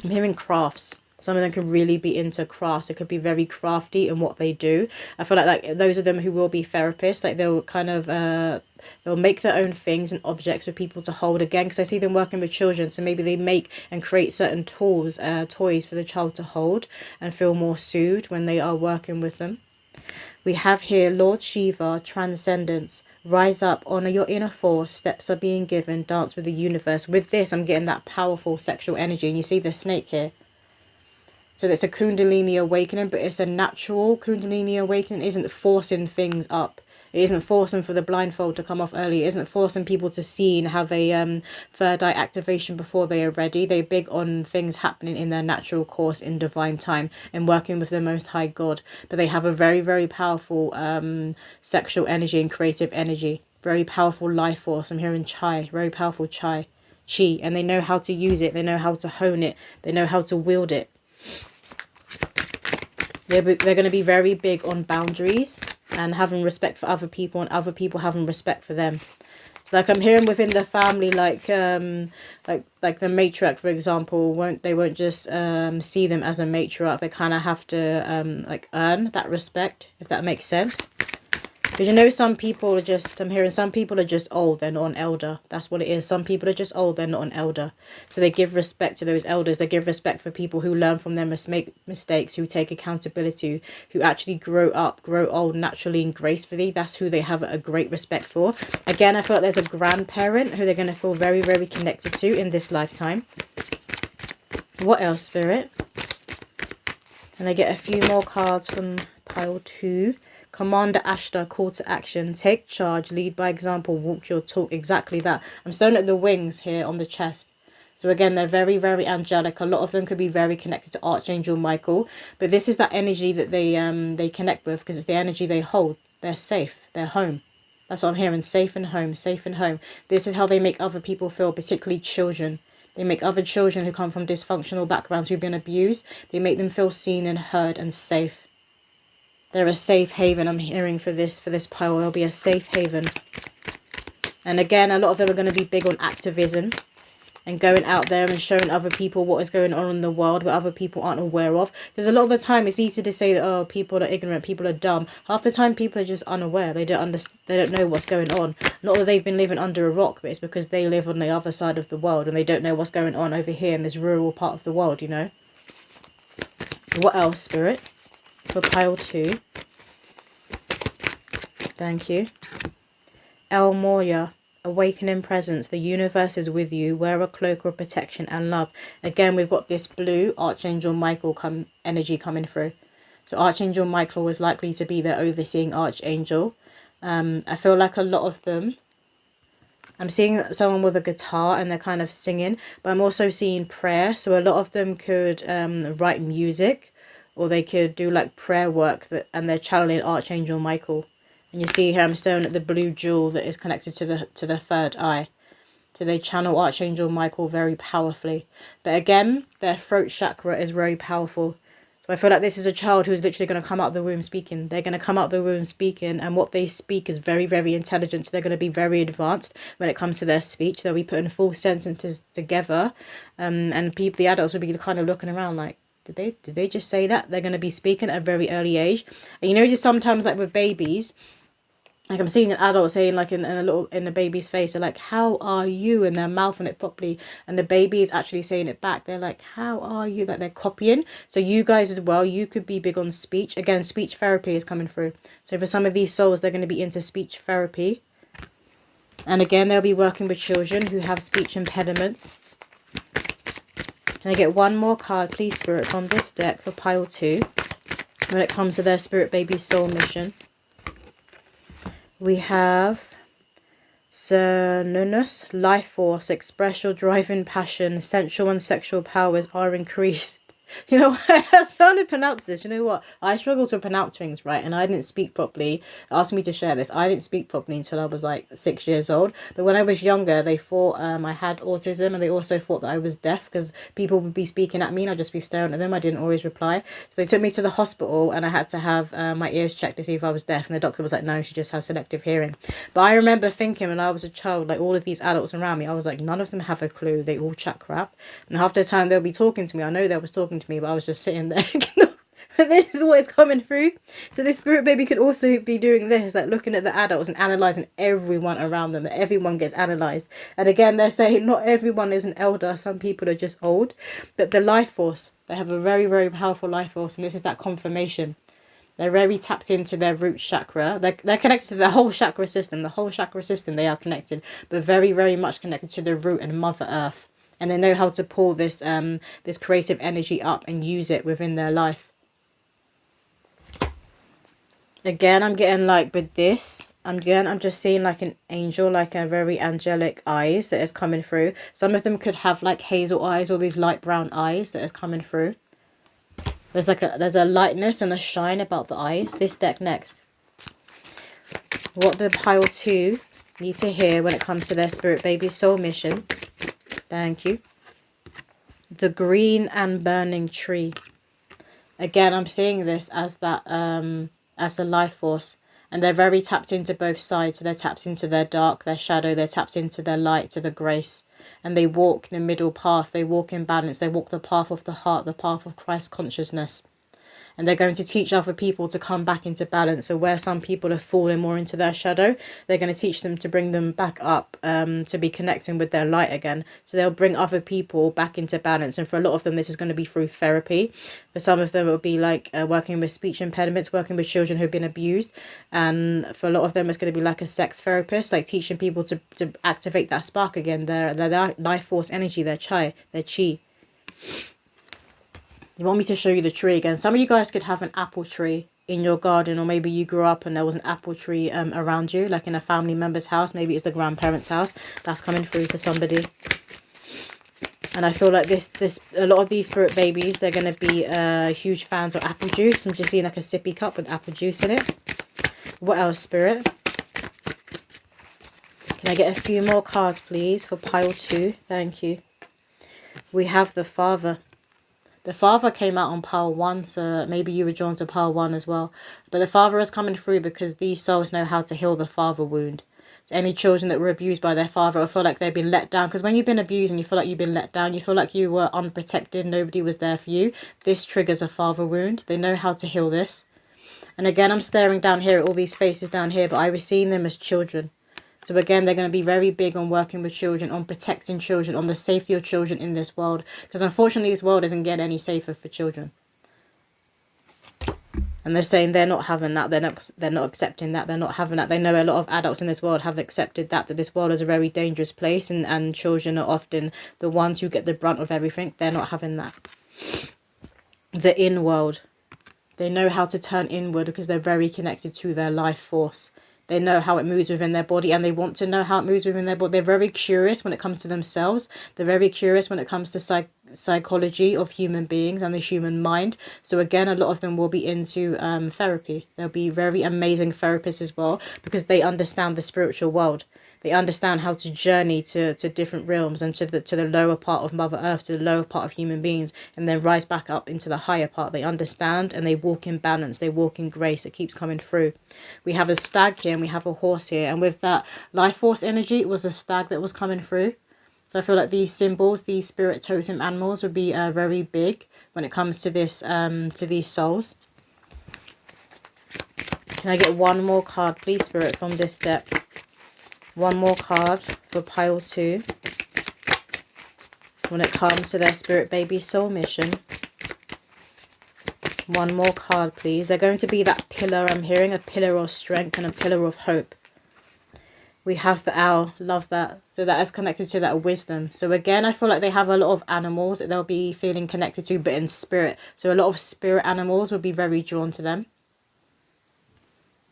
I'm hearing crafts. Some of them could really be into crafts. It could be very crafty in what they do. I feel like those of them who will be therapists, like they'll kind of they'll make their own things and objects for people to hold again, because I see them working with children, so maybe they make and create certain tools, toys for the child to hold and feel more soothed when they are working with them. We have here Lord Shiva, transcendence. Rise up, honor your inner force. Steps are being given. Dance with the universe. With this, I'm getting that powerful sexual energy. And you see the snake here. So it's a Kundalini awakening, but it's a natural Kundalini awakening. It isn't forcing things up. It isn't forcing for the blindfold to come off early. It isn't forcing people to see and have a third eye activation before they are ready. They're big on things happening in their natural course in divine time and working with the Most High God. But they have a very, very powerful sexual energy and creative energy. Very powerful life force. I'm hearing Chai. Very powerful Chai. Chi. And they know how to use it. They know how to hone it. They know how to wield it. They're going to be very big on boundaries and having respect for other people, and other people having respect for them. So like I'm hearing within the family, like the matriarch, for example, won't just see them as a matriarch. They kind of have to like earn that respect, if that makes sense. Because you know, some people are just, I'm hearing some people are just old, they're not an elder. That's what it is. Some people are just old, they're not an elder. So they give respect to those elders. They give respect for people who learn from their mistakes, who take accountability, who actually grow old naturally and gracefully. That's who they have a great respect for. Again, I feel like there's a grandparent who they're going to feel very, very connected to in this lifetime. What else, Spirit? And I get a few more cards from pile 2. Commander Ashtar, call to action. Take charge, lead by example, walk your talk. Exactly that. I'm staring at the wings here on the chest. So again, they're very, very angelic. A lot of them could be very connected to Archangel Michael. But this is that energy that they connect with, because it's the energy they hold. They're safe. They're home. That's what I'm hearing. Safe and home. Safe and home. This is how they make other people feel, particularly children. They make other children who come from dysfunctional backgrounds, who've been abused, they make them feel seen and heard and safe. They're a safe haven, I'm hearing, for this pile. There'll be a safe haven. And again, a lot of them are going to be big on activism and going out there and showing other people what is going on in the world, what other people aren't aware of. Because a lot of the time it's easy to say that, oh, people are ignorant, people are dumb. Half the time people are just unaware. They don't know what's going on. Not that they've been living under a rock, but it's because they live on the other side of the world and they don't know what's going on over here in this rural part of the world, you know. What else, Spirit? For pile 2. Thank you. El Moria, awakening presence. The universe is with you. Wear a cloak of protection and love. Again, we've got this blue Archangel Michael energy coming through. So Archangel Michael was likely to be their overseeing archangel. I feel like a lot of them, I'm seeing someone with a guitar and they're kind of singing, but I'm also seeing prayer. So a lot of them could write music, or they could do like prayer work and they're channeling Archangel Michael. And you see here I'm staring at the blue jewel that is connected to the third eye. So they channel Archangel Michael very powerfully. But again, their throat chakra is very powerful. So I feel like this is a child who's literally going to come out the womb speaking. They're going to come out the womb speaking, and what they speak is very, very intelligent. So they're going to be very advanced when it comes to their speech. They'll be putting full sentences together. And people, the adults will be kind of looking around like, did they just say that? They're going to be speaking at a very early age. And you know, just sometimes like with babies, like I'm seeing an adult saying like in a baby's face, they're like, how are you? And they're mouthing it properly. And the baby is actually saying it back. They're like, how are you? Like they're copying. So you guys as well, you could be big on speech. Again, speech therapy is coming through. So for some of these souls, they're going to be into speech therapy. And again, they'll be working with children who have speech impediments. Can I get one more card, please, Spirit, from this deck for pile 2 when it comes to their Spirit Baby Soul Mission? We have Cernunnos, life force, express your driving passion, sensual and sexual powers are increased. You know, I was trying to pronounce this. You know what? I struggle to pronounce things, right? And I didn't speak properly. They asked me to share this. I didn't speak properly until I was like 6 years old. But when I was younger, they thought I had autism, and they also thought that I was deaf because people would be speaking at me and I'd just be staring at them. I didn't always reply. So they took me to the hospital and I had to have my ears checked to see if I was deaf. And the doctor was like, no, she just has selective hearing. But I remember thinking when I was a child, like all of these adults around me, I was like, none of them have a clue. They all chat crap. And half the time they'll be talking to me. I know they was talking to me, but I was just sitting there. This is what is coming through. So this spirit baby could also be doing this, like looking at the adults and analysing everyone around them. That everyone gets analysed. And again, they're saying not everyone is an elder. Some people are just old. But the life force, they have a very, very powerful life force. And this is that confirmation. They're very tapped into their root chakra. They're connected to the whole chakra system. The whole chakra system, they are connected. But very, very much connected to the root and Mother Earth. And they know how to pull this this creative energy up and use it within their life. Again, I'm getting like with this, I'm just seeing like an angel, like a very angelic eyes that is coming through. Some of them could have like hazel eyes or these light brown eyes that is coming through. There's a lightness and a shine about the eyes. This deck next. What do pile 2 need to hear when it comes to their spirit baby soul mission? Thank you. The green and burning tree. Again, I'm seeing this as that as the life force, and they're very tapped into both sides. So they're tapped into their dark, their shadow, they're tapped into their light, to the grace, and they walk the middle path. They walk in balance. They walk the path of the heart, the path of Christ consciousness. And they're going to teach other people to come back into balance. So where some people are falling more into their shadow, they're going to teach them to bring them back up, to be connecting with their light again. So they'll bring other people back into balance. And for a lot of them, this is going to be through therapy. For some of them, it will be like working with speech impediments, working with children who've been abused. And for a lot of them, it's going to be like a sex therapist, like teaching people to activate that spark again, their life force energy, their chi. You want me to show you the tree again? Some of you guys could have an apple tree in your garden, or maybe you grew up and there was an apple tree around you, like in a family member's house. Maybe it's the grandparents' house. That's coming through for somebody. And I feel like a lot of these spirit babies, they're going to be huge fans of apple juice. I'm just seeing like a sippy cup with apple juice in it. What else, spirit? Can I get a few more cards, please, for pile 2? Thank you. We have the Father. The Father came out on pile 1, so maybe you were drawn to pile 1 as well. But the Father is coming through because these souls know how to heal the father wound. So any children that were abused by their father or feel like they've been let down, because when you've been abused and you feel like you've been let down, you feel like you were unprotected, nobody was there for you, this triggers a father wound. They know how to heal this. And again, I'm staring down here at all these faces down here, but I was seeing them as children. So again, they're going to be very big on working with children, on protecting children, on the safety of children in this world. Because unfortunately, this world isn't getting any safer for children. And they're saying they're not having that. They're not accepting that. They're not having that. They know a lot of adults in this world have accepted that this world is a very dangerous place. And children are often the ones who get the brunt of everything. They're not having that. The in world. They know how to turn inward because they're very connected to their life force. They know how it moves within their body, and they want to know how it moves within their body. They're very curious when it comes to themselves. They're very curious when it comes to psychology of human beings and the human mind. So again, a lot of them will be into therapy. They'll be very amazing therapists as well because they understand the spiritual world. They understand how to journey to different realms and to the lower part of Mother Earth, to the lower part of human beings, and then rise back up into the higher part. They understand and they walk in balance. They walk in grace. It keeps coming through. We have a stag here and we have a horse here. And with that life force energy, it was a stag that was coming through. So I feel like these symbols, these spirit totem animals would be very big when it comes to this, to these souls. Can I get one more card, please, Spirit, from this deck? One more card for pile 2 when it comes to their spirit baby soul mission. One more card, please. They're going to be that pillar. I'm hearing a pillar of strength and a pillar of hope. We have the owl. Love that. So that is connected to that wisdom. So again, I feel like they have a lot of animals that they'll be feeling connected to, but in spirit. So a lot of spirit animals will be very drawn to them.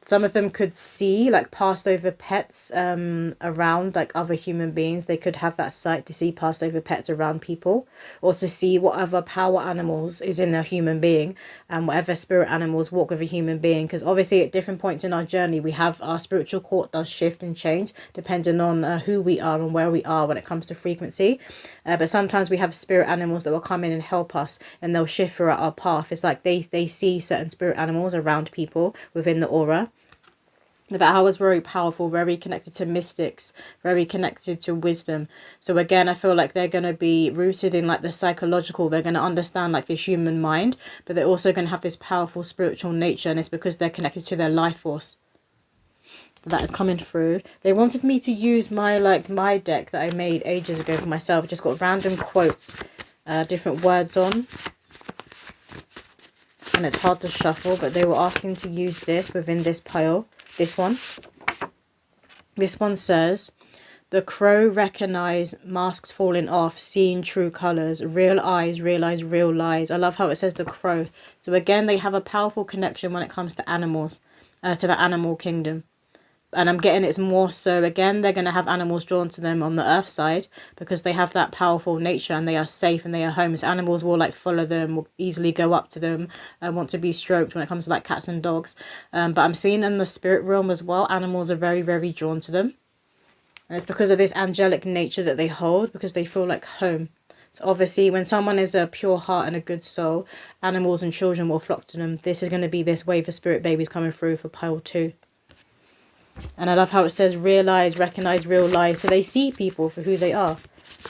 Some of them could see, like, passed over pets around, like, other human beings. They could have that sight to see passed over pets around people, or to see whatever power animals is in a human being, and whatever spirit animals walk with a human being. Because obviously at different points in our journey, we have our spiritual court does shift and change depending on who we are and where we are when it comes to frequency. But sometimes we have spirit animals that will come in and help us, and they'll shift throughout our path. It's like they see certain spirit animals around people within the aura. The owl is very powerful, very connected to mystics, very connected to wisdom. So again, I feel like they're going to be rooted in like the psychological. They're going to understand like the human mind, but they're also going to have this powerful spiritual nature, and it's because they're connected to their life force. That is coming through. They wanted me to use my deck that I made ages ago for myself. It just got random quotes, different words on. And it's hard to shuffle, but they were asking to use this within this pile. This one. This one says, the crow recognize masks falling off, seeing true colors, real eyes realize real lies. I love how it says the crow. So again, they have a powerful connection when it comes to animals, to the animal kingdom. And I'm getting it's more so, again, they're going to have animals drawn to them on the earth side because they have that powerful nature and they are safe and they are homes. Animals will like follow them, will easily go up to them, want to be stroked when it comes to like cats and dogs. But I'm seeing in the spirit realm as well, animals are very, very drawn to them. And it's because of this angelic nature that they hold, because they feel like home. So obviously when someone is a pure heart and a good soul, animals and children will flock to them. This is going to be this wave of spirit babies coming through for pile 2. And I love how it says realize, recognize real lies. So they see people for who they are.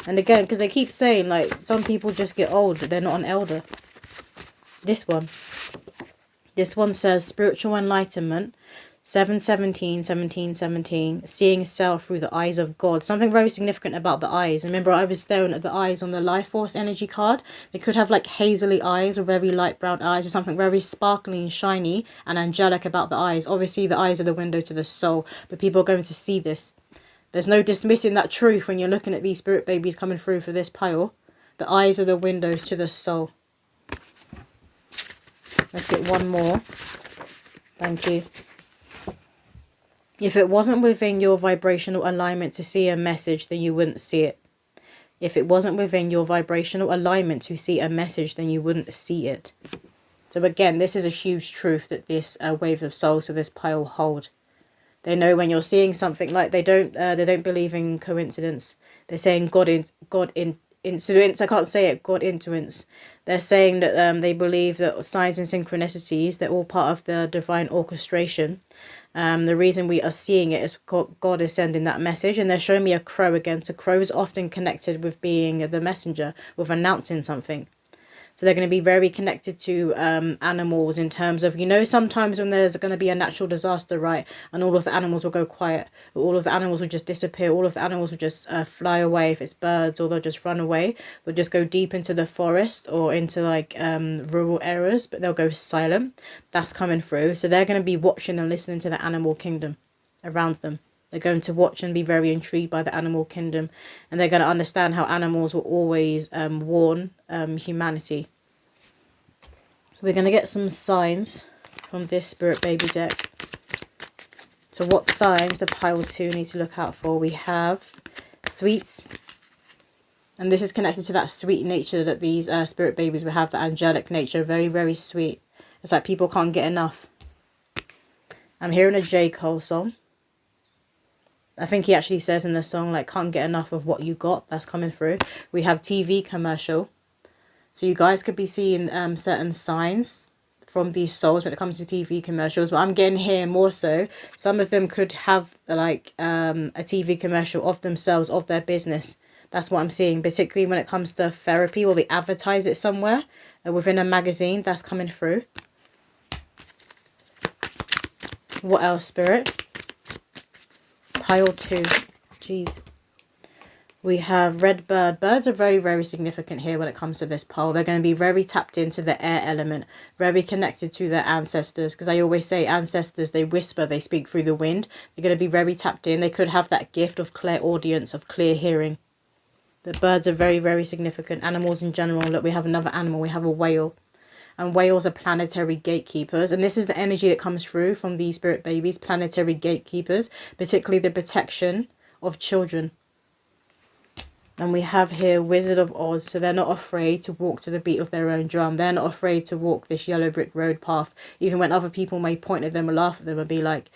And again, because they keep saying like some people just get old, but they're not an elder. This one says spiritual enlightenment. 7/17/17/17, seeing self through the eyes of God. Something very significant about the eyes. Remember, I was staring at the eyes on the life force energy card. They could have like hazily eyes or very light brown eyes, or something very sparkly and shiny and angelic about the eyes. Obviously the eyes are the window to the soul, but people are going to see this. There's no dismissing that truth when you're looking at these spirit babies coming through for this pile. The eyes are the windows to the soul. Let's get one more. Thank you. If it wasn't within your vibrational alignment to see a message, then you wouldn't see it. If it wasn't within your vibrational alignment to see a message, then you wouldn't see it. So again, this is a huge truth that this wave of souls, so this pile, hold. They know when you're seeing something, like they don't believe in coincidence. They're saying God influence. I can't say it. God influence. They're saying that they believe that signs and synchronicities, they're all part of the divine orchestration. The reason we are seeing it is God is sending that message, and they're showing me a crow again. So crow is often connected with being the messenger, with announcing something. So they're going to be very connected to animals in terms of, you know, sometimes when there's going to be a natural disaster, right, and all of the animals will go quiet, or all of the animals will just disappear, all of the animals will just fly away if it's birds, or they'll just run away. They'll just go deep into the forest or into like rural areas, but they'll go silent. That's coming through. So they're going to be watching and listening to the animal kingdom around them. They're going to watch and be very intrigued by the animal kingdom. And they're going to understand how animals will always warn humanity. We're going to get some signs from this spirit baby deck. So what signs do pile 2 need to look out for? We have sweets. And this is connected to that sweet nature that these spirit babies will have, the angelic nature. Very, very sweet. It's like people can't get enough. I'm hearing a J. Cole song. I think he actually says in the song, like, can't get enough of what you got. That's coming through. We have TV commercial. So you guys could be seeing certain signs from these souls when it comes to TV commercials. But I'm getting here more so, some of them could have, like, a TV commercial of themselves, of their business. That's what I'm seeing, particularly when it comes to therapy, or they advertise it somewhere within a magazine. That's coming through. What else, Spirit? Pile 2. Jeez. We have red bird. Birds are very, very significant here when it comes to this pile. They're going to be very tapped into the air element, very connected to their ancestors. Because I always say ancestors, they whisper, they speak through the wind. They're going to be very tapped in. They could have that gift of clairaudience, of clear hearing. The birds are very, very significant. Animals in general. Look, we have another animal. We have a whale. And whales are planetary gatekeepers. And this is the energy that comes through from these spirit babies, planetary gatekeepers, particularly the protection of children. And we have here Wizard of Oz. So they're not afraid to walk to the beat of their own drum. They're not afraid to walk this yellow brick road path. Even when other people may point at them or laugh at them and be like,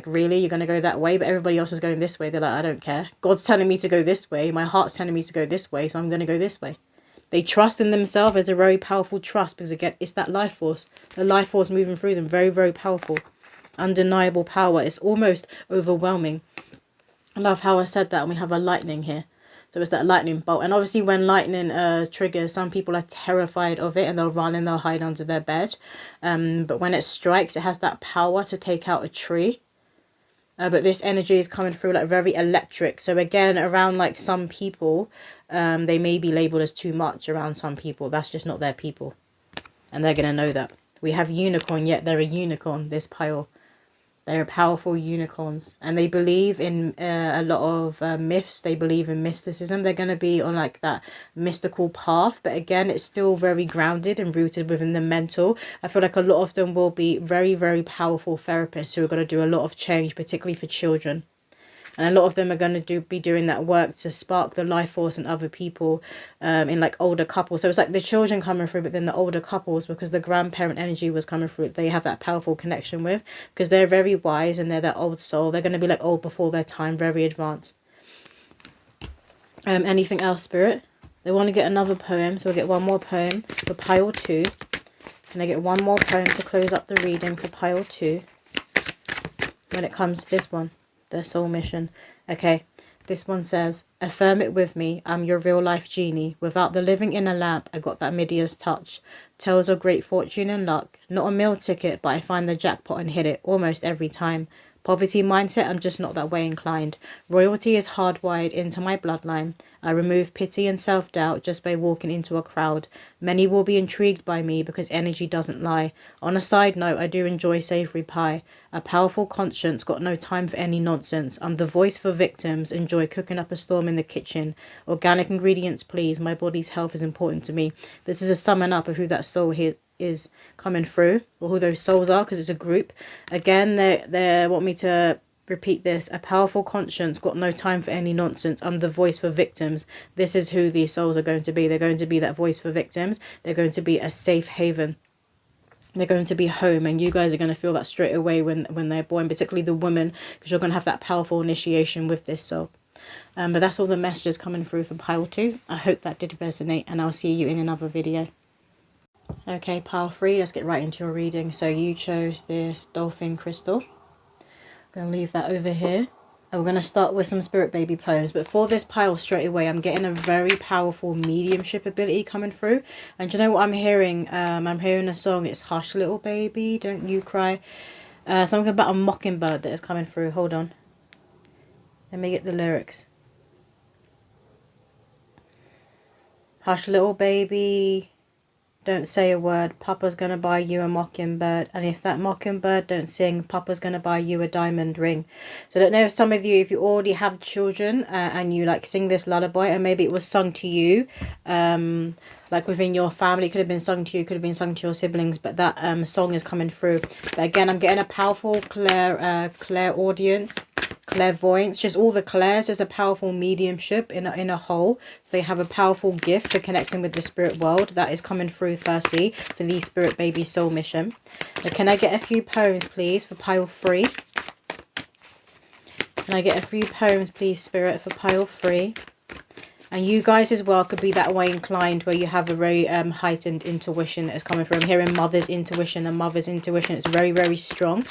really, you're going to go that way? But everybody else is going this way. They're like, I don't care. God's telling me to go this way. My heart's telling me to go this way. So I'm going to go this way. They trust in themselves. There's a very powerful trust. Because again, it's that life force. The life force moving through them. Very, very powerful. Undeniable power. It's almost overwhelming. I love how I said that. And we have a lightning here. So it's that lightning bolt. And obviously when lightning triggers, some people are terrified of it and they'll run and they'll hide under their bed. But when it strikes, it has that power to take out a tree. But this energy is coming through like very electric. So again, around like some people, they may be labelled as too much around some people. That's just not their people. And they're going to know that. We have unicorn, yet they're a unicorn, this pile. They're powerful unicorns, and they believe in a lot of myths. They believe in mysticism. They're going to be on like that mystical path, but again, it's still very grounded and rooted within the mental. I feel like a lot of them will be very, very powerful therapists who are going to do a lot of change, particularly for children. And a lot of them are going to be doing that work to spark the life force in other people, in like older couples. So it's like the children coming through, but then the older couples, because the grandparent energy was coming through, they have that powerful connection with, because they're very wise and they're that old soul. They're going to be like old before their time, very advanced. Anything else, Spirit? They want to get another poem, so we'll get one more poem for pile 2. Can I get one more poem to close up the reading for pile 2? When it comes to this one. Their soul mission. Okay, this one says, affirm it with me, I'm your real life genie. Without the living in a lamp, I got that Midas touch. Tales of great fortune and luck. Not a meal ticket, but I find the jackpot and hit it almost every time. Poverty mindset, I'm just not that way inclined. Royalty is hardwired into my bloodline. I remove pity and self-doubt just by walking into a crowd. Many will be intrigued by me because energy doesn't lie. On a side note, I do enjoy savory pie. A powerful conscience, got no time for any nonsense. I'm the voice for victims, enjoy cooking up a storm in the kitchen. Organic ingredients, please. My body's health is important to me. This is a summing up of who that soul here is coming through, or who those souls are, because it's a group. Again, they want me to repeat this. A powerful conscience, got no time for any nonsense. I'm the voice for victims. This is who these souls are going to be. They're going to be that voice for victims. They're going to be a safe haven. They're going to be home, and you guys are going to feel that straight away when they're born, particularly the woman, because you're going to have that powerful initiation with this soul. But that's all the messages coming through for pile 2. I hope that did resonate, and I'll see you in another video. Okay, pile 3, let's get right into your reading. So you chose this dolphin crystal. I'm going to leave that over here. And we're going to start with some spirit baby poems. But for this pile straight away, I'm getting a very powerful mediumship ability coming through. And do you know what I'm hearing? I'm hearing a song. It's Hush Little Baby, Don't You Cry. Something about a mockingbird that is coming through. Hold on. Let me get the lyrics. Hush little baby, don't say a word, Papa's gonna buy you a mockingbird. And if that mockingbird don't sing, Papa's gonna buy you a diamond ring. So I don't know if some of you, if you already have children and you like sing this lullaby, and maybe it was sung to you, like within your family. It could have been sung to you, could have been sung to your siblings, but that song is coming through. But again, I'm getting a powerful clairaudience, clairvoyance, just all the clairs. There's a powerful mediumship in a whole. So they have a powerful gift for connecting with the spirit world. That is coming through firstly for the spirit baby soul mission. But can I get a few poems please for pile 3? Can I get a few poems please, spirit, for pile 3? And you guys as well could be that way inclined where you have a very heightened intuition that is coming through. I'm hearing mother's intuition, and mother's intuition. It's very, very strong.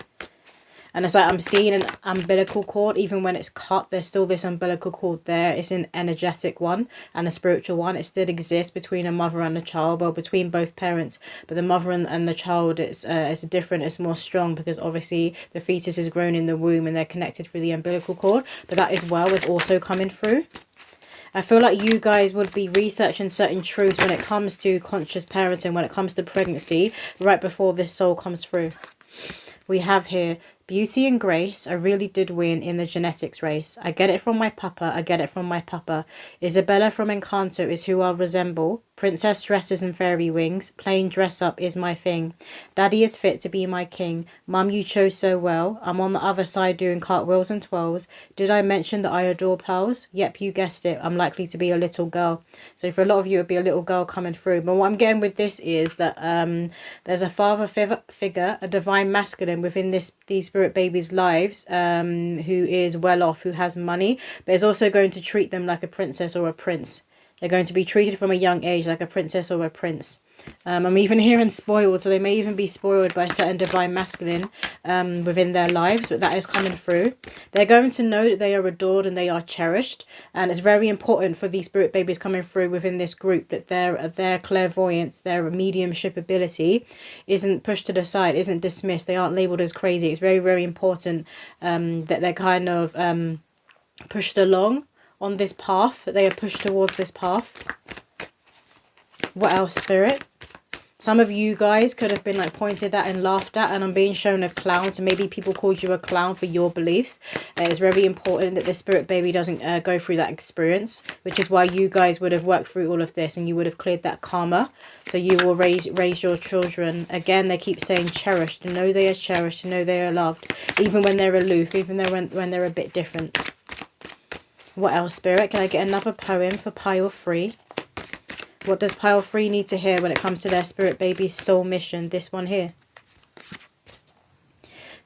And it's like I'm seeing an umbilical cord. Even when it's cut, there's still this umbilical cord there. It's an energetic one and a spiritual one. It still exists between a mother and a child. Well, between both parents. But the mother and the child, it's different. It's more strong because obviously the fetus is grown in the womb and they're connected through the umbilical cord. But that as well is also coming through. I feel like you guys would be researching certain truths when it comes to conscious parenting, when it comes to pregnancy, right before this soul comes through. We have here, beauty and grace, I really did win in the genetics race. I get it from my papa, I get it from my papa. Isabella from Encanto is who I'll resemble. Princess dresses and fairy wings. Plain dress up is my thing. Daddy is fit to be my king. Mum, you chose so well. I'm on the other side doing cartwheels and twirls. Did I mention that I adore pearls? Yep, you guessed it. I'm likely to be a little girl. So for a lot of you, it'll be a little girl coming through. But what I'm getting with this is that there's a father figure, a divine masculine within these spirit babies' lives, who is well off, who has money, but is also going to treat them like a princess or a prince. They're going to be treated from a young age like a princess or a prince. I'm even hearing spoiled, so they may even be spoiled by a certain divine masculine within their lives, but that is coming through. They're going to know that they are adored and they are cherished, and it's very important for these spirit babies coming through within this group that their clairvoyance, their mediumship ability isn't pushed to the side, isn't dismissed. They aren't labelled as crazy. It's very, very important that they're kind of pushed along on this path, that they are pushed towards this path. What else, Spirit? Some of you guys could have been like pointed at and laughed at, and I'm being shown a clown, so maybe people called you a clown for your beliefs. It's very important that the spirit baby doesn't go through that experience, which is why you guys would have worked through all of this and you would have cleared that karma. So you will raise your children. Again, they keep saying cherished, to know they are cherished, to know they are loved, even when they're aloof, even though when they're a bit different. What else, Spirit? Can I get another poem for pile 3? What does pile 3 need to hear when it comes to their spirit baby's soul mission? This one here.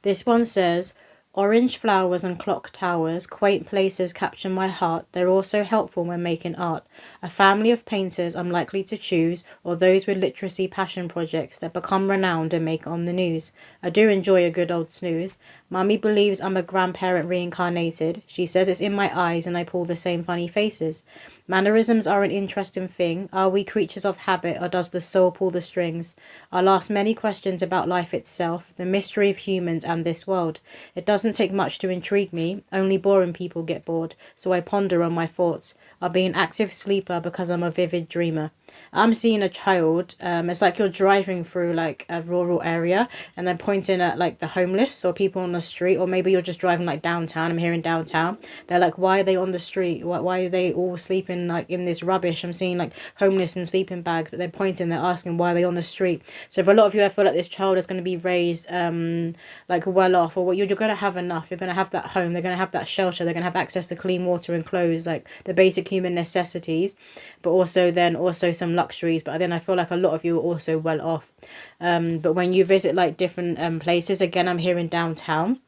This one says, orange flowers and clock towers, quaint places capture my heart. They're also helpful when making art. A family of painters I'm likely to choose, or those with literacy passion projects that become renowned and make on the news. I do enjoy a good old snooze. Mummy believes I'm a grandparent reincarnated. She says it's in my eyes and I pull the same funny faces. Mannerisms are an interesting thing. Are we creatures of habit, or does the soul pull the strings? I'll ask many questions about life itself, the mystery of humans and this world. It doesn't take much to intrigue me. Only boring people get bored, so I ponder on my thoughts. I'll be an active sleeper because I'm a vivid dreamer. I'm seeing a child, it's like you're driving through like a rural area and they're pointing at like the homeless or people on the street, or maybe you're just driving like downtown. I'm here in downtown. They're like, why are they on the street? Why are they all sleeping like in this rubbish? I'm seeing like homeless and sleeping bags, but they're pointing, they're asking why are they on the street. So for a lot of you, I feel like this child is going to be raised like well off, or what you're going to have enough. You're going to have that home, they're going to have that shelter, they're going to have access to clean water and clothes, like the basic human necessities, but also some luxuries. But then I feel like a lot of you are also well off. But when you visit like different places, again, I'm here in downtown,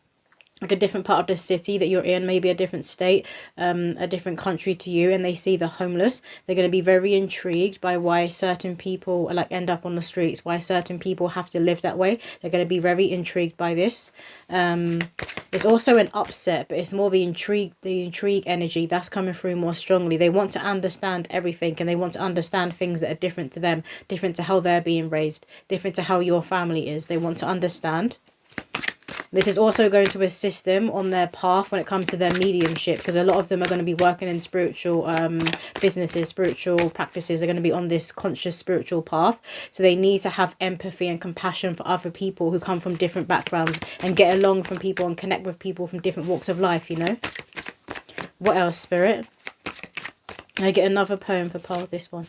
like a different part of the city that you're in, maybe a different state, a different country to you, and they see the homeless, they're going to be very intrigued by why certain people like end up on the streets, why certain people have to live that way. They're going to be very intrigued by this. It's also an upset, but it's more the intrigue energy that's coming through more strongly. They want to understand everything, and they want to understand things that are different to them, different to how they're being raised, different to how your family is. They want to understand. This is also going to assist them on their path when it comes to their mediumship, because a lot of them are going to be working in spiritual businesses, spiritual practices. They're going to be on this conscious spiritual path. So they need to have empathy and compassion for other people who come from different backgrounds and get along from people and connect with people from different walks of life, you know. What else, Spirit? I get another poem for Paul, this one.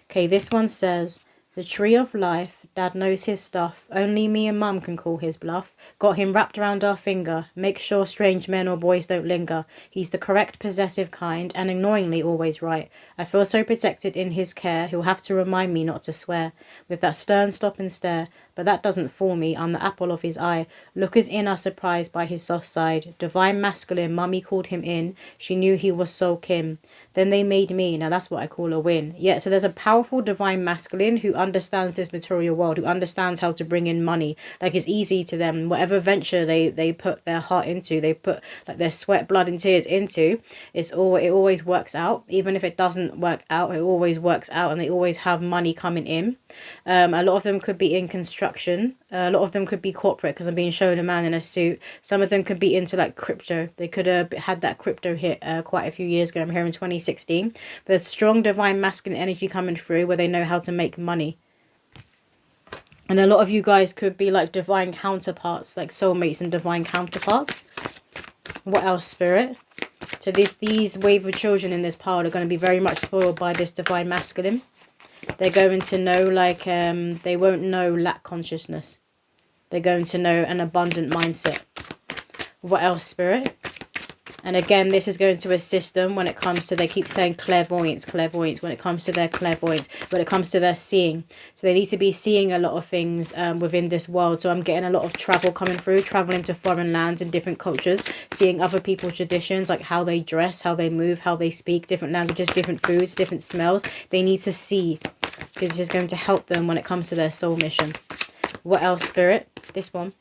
Okay, this one says, the tree of life, Dad knows his stuff. Only me and Mum can call his bluff. Got him wrapped around our finger. Make sure strange men or boys don't linger. He's the correct possessive kind, and annoyingly always right. I feel so protected in his care. He'll have to remind me not to swear. With that stern stop and stare. But that doesn't fool me. I'm the apple of his eye. Lookers in are surprised by his soft side. Divine masculine, Mummy called him in. She knew he was soul Kim. Then they made me. Now that's what I call a win. Yeah, so there's a powerful divine masculine who understands this material world, who understands how to bring in money. Like, it's easy to them. Whatever venture they put their heart into, they put like their sweat, blood and tears into, it always works out. Even if it doesn't work out, it always works out, and they always have money coming in. A lot of them could be in construction. A lot of them could be corporate, because I'm being shown a man in a suit. Some of them could be into like crypto. They could have had that crypto hit quite a few years ago. I'm here in 2016. But there's strong divine masculine energy coming through where they know how to make money. And a lot of you guys could be like divine counterparts, like soulmates and divine counterparts. What else, Spirit? So these wave of children in this pile are going to be very much spoiled by this divine masculine. They're going to know, like, they won't know lack consciousness. They're going to know an abundant mindset. What else, Spirit? And again, this is going to assist them when it comes to, they keep saying clairvoyance, clairvoyance, when it comes to their clairvoyance, when it comes to their seeing. So they need to be seeing a lot of things within this world. So I'm getting a lot of travel coming through, traveling to foreign lands and different cultures, seeing other people's traditions, like how they dress, how they move, how they speak, different languages, different foods, different smells. They need to see, because this is going to help them when it comes to their soul mission. What else, Spirit? This one.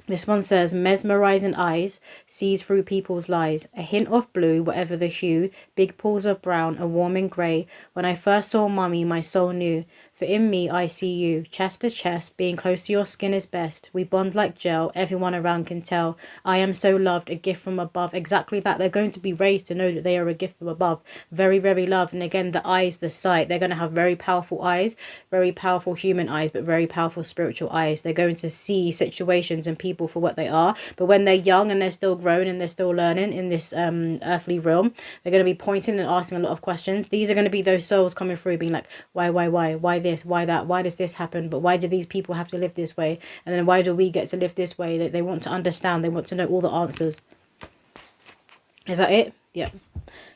This one says, mesmerizing eyes, sees through people's lies. A hint of blue, whatever the hue, big pools of brown, a warming grey. When I first saw Mummy, my soul knew. For in me I see you, chest to chest, being close to your skin is best. We bond like gel, everyone around can tell. I am so loved, a gift from above. Exactly that. They're going to be raised to know that they are a gift from above. Very, very loved. And again, the eyes, the sight, they're going to have very powerful eyes, very powerful human eyes, but very powerful spiritual eyes. They're going to see situations and people for what they are. But when they're young and they're still growing and they're still learning in this earthly realm, they're going to be pointing and asking a lot of questions. These are going to be those souls coming through being like, why this, why that, why does this happen, but why do these people have to live this way, and then why do we get to live this way? That they want to understand, they want to know all the answers. Is that it? Yeah.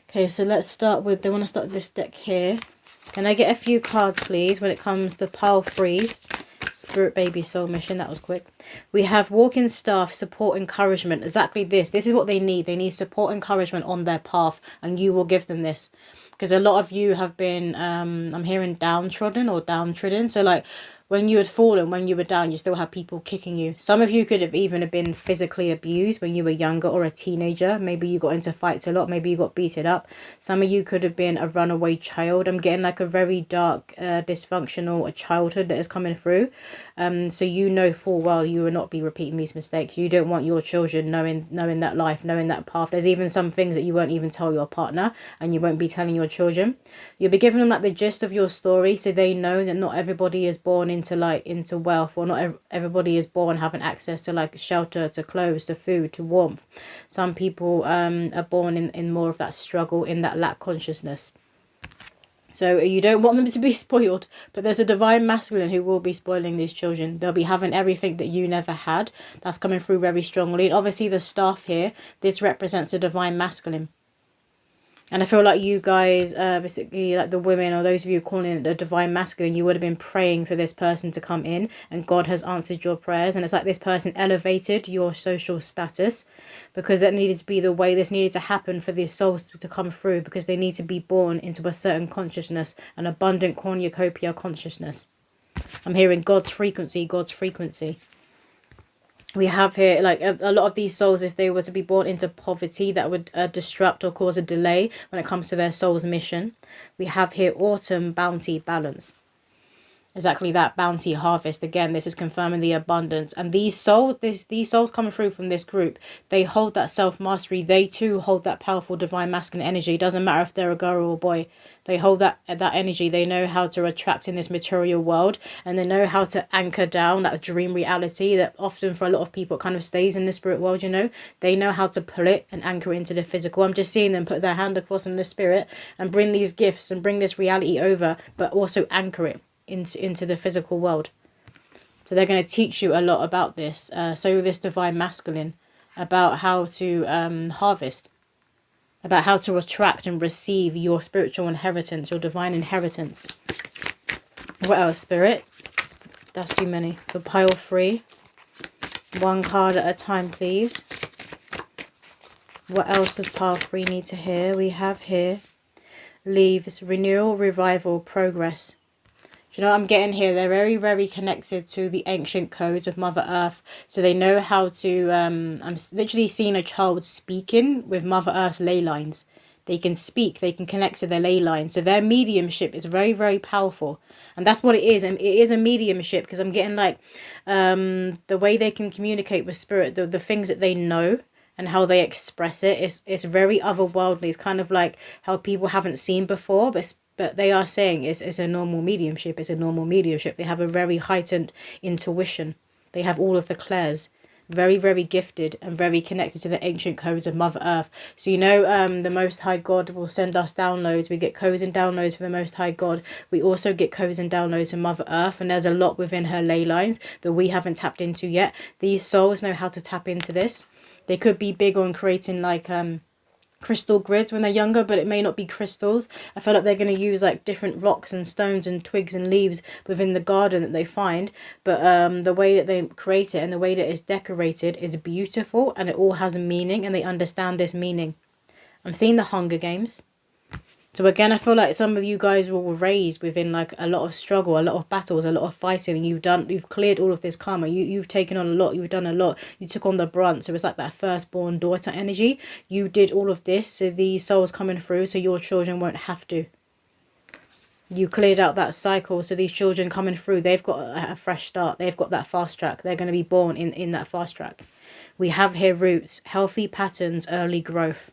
Okay, so let's start with, they want to start with this deck here. Can I get a few cards, please, when it comes to pile threes? Spirit baby soul mission. That was quick. We have walking staff, support, encouragement. Exactly this. This is what they need. They need support, encouragement on their path, and you will give them this. Because a lot of you have been, I'm hearing downtrodden or downtrodden. So like when you had fallen, when you were down, you still have people kicking you. Some of you could have even been physically abused when you were younger or a teenager. Maybe you got into fights a lot. Maybe you got beaten up. Some of you could have been a runaway child. I'm getting like a very dark, dysfunctional childhood that is coming through. So you know full well you will not be repeating these mistakes. You don't want your children knowing that life, knowing that path. There's even some things that you won't even tell your partner, and you won't be telling your children. You'll be giving them like the gist of your story, so they know that not everybody is born into wealth, or not everybody is born having access to like shelter, to clothes, to food, to warmth. Some people are born in more of that struggle, in that lack consciousness. So you don't want them to be spoiled, but there's a divine masculine who will be spoiling these children. They'll be having everything that you never had. That's coming through very strongly. And obviously the staff here, this represents the divine masculine. And I feel like you guys, basically like the women, or those of you calling it the divine masculine, you would have been praying for this person to come in, and God has answered your prayers. And it's like this person elevated your social status, because that needed to be the way this needed to happen for these souls to come through, because they need to be born into a certain consciousness, an abundant cornucopia consciousness. I'm hearing God's frequency, God's frequency. We have here, like, a lot of these souls, if they were to be born into poverty, that would disrupt or cause a delay when it comes to their soul's mission. We have here autumn, bounty, balance. Exactly that, bounty, harvest. Again, this is confirming the abundance. And these souls coming through from this group, they hold that self-mastery. They too hold that powerful divine masculine energy. It doesn't matter if they're a girl or a boy. They hold that energy. They know how to attract in this material world, and they know how to anchor down that dream reality that often for a lot of people kind of stays in the spirit world, you know. They know how to pull it and anchor it into the physical. I'm just seeing them put their hand across in the spirit and bring these gifts and bring this reality over, but also anchor it into the physical world. So they're going to teach you a lot about this. So this divine masculine, about how to harvest, about how to attract and receive your spiritual inheritance, your divine inheritance. What else, Spirit? That's too many. For pile 3, one card at a time, please. What else does pile 3 need to hear? We have here leaves, renewal, revival, progress. Do you know what I'm getting here? They're very, very connected to the ancient codes of Mother Earth. So they know how to... I'm literally seeing a child speaking with Mother Earth's ley lines. They can speak. They can connect to their ley lines. So their mediumship is very, very powerful. And that's what it is. And it is a mediumship, because I'm getting like the way they can communicate with spirit, the things that they know and how they express it. It's very otherworldly. It's kind of like how people haven't seen before, but they are saying it's a normal mediumship. It's a normal mediumship. They have a very heightened intuition. They have all of the clairs. Very, very gifted and very connected to the ancient codes of Mother Earth. So you know, the Most High God will send us downloads. We get codes and downloads from the Most High God. We also get codes and downloads from Mother Earth, and there's a lot within her ley lines that we haven't tapped into yet. These souls know how to tap into this. They could be big on creating like crystal grids when they're younger, but it may not be crystals. I feel like they're going to use like different rocks and stones and twigs and leaves within the garden that they find, but the way that they create it and the way that it's decorated is beautiful, and it all has a meaning, and they understand this meaning. I'm seeing the Hunger Games. So again, I feel like some of you guys were raised within like a lot of struggle, a lot of battles, a lot of fighting. You've cleared all of this karma. You've taken on a lot. You've done a lot. You took on the brunt. So it's like that firstborn daughter energy. You did all of this. So these souls coming through, so your children won't have to. You cleared out that cycle. So these children coming through, they've got a fresh start. They've got that fast track. They're going to be born in that fast track. We have here roots, healthy patterns, early growth.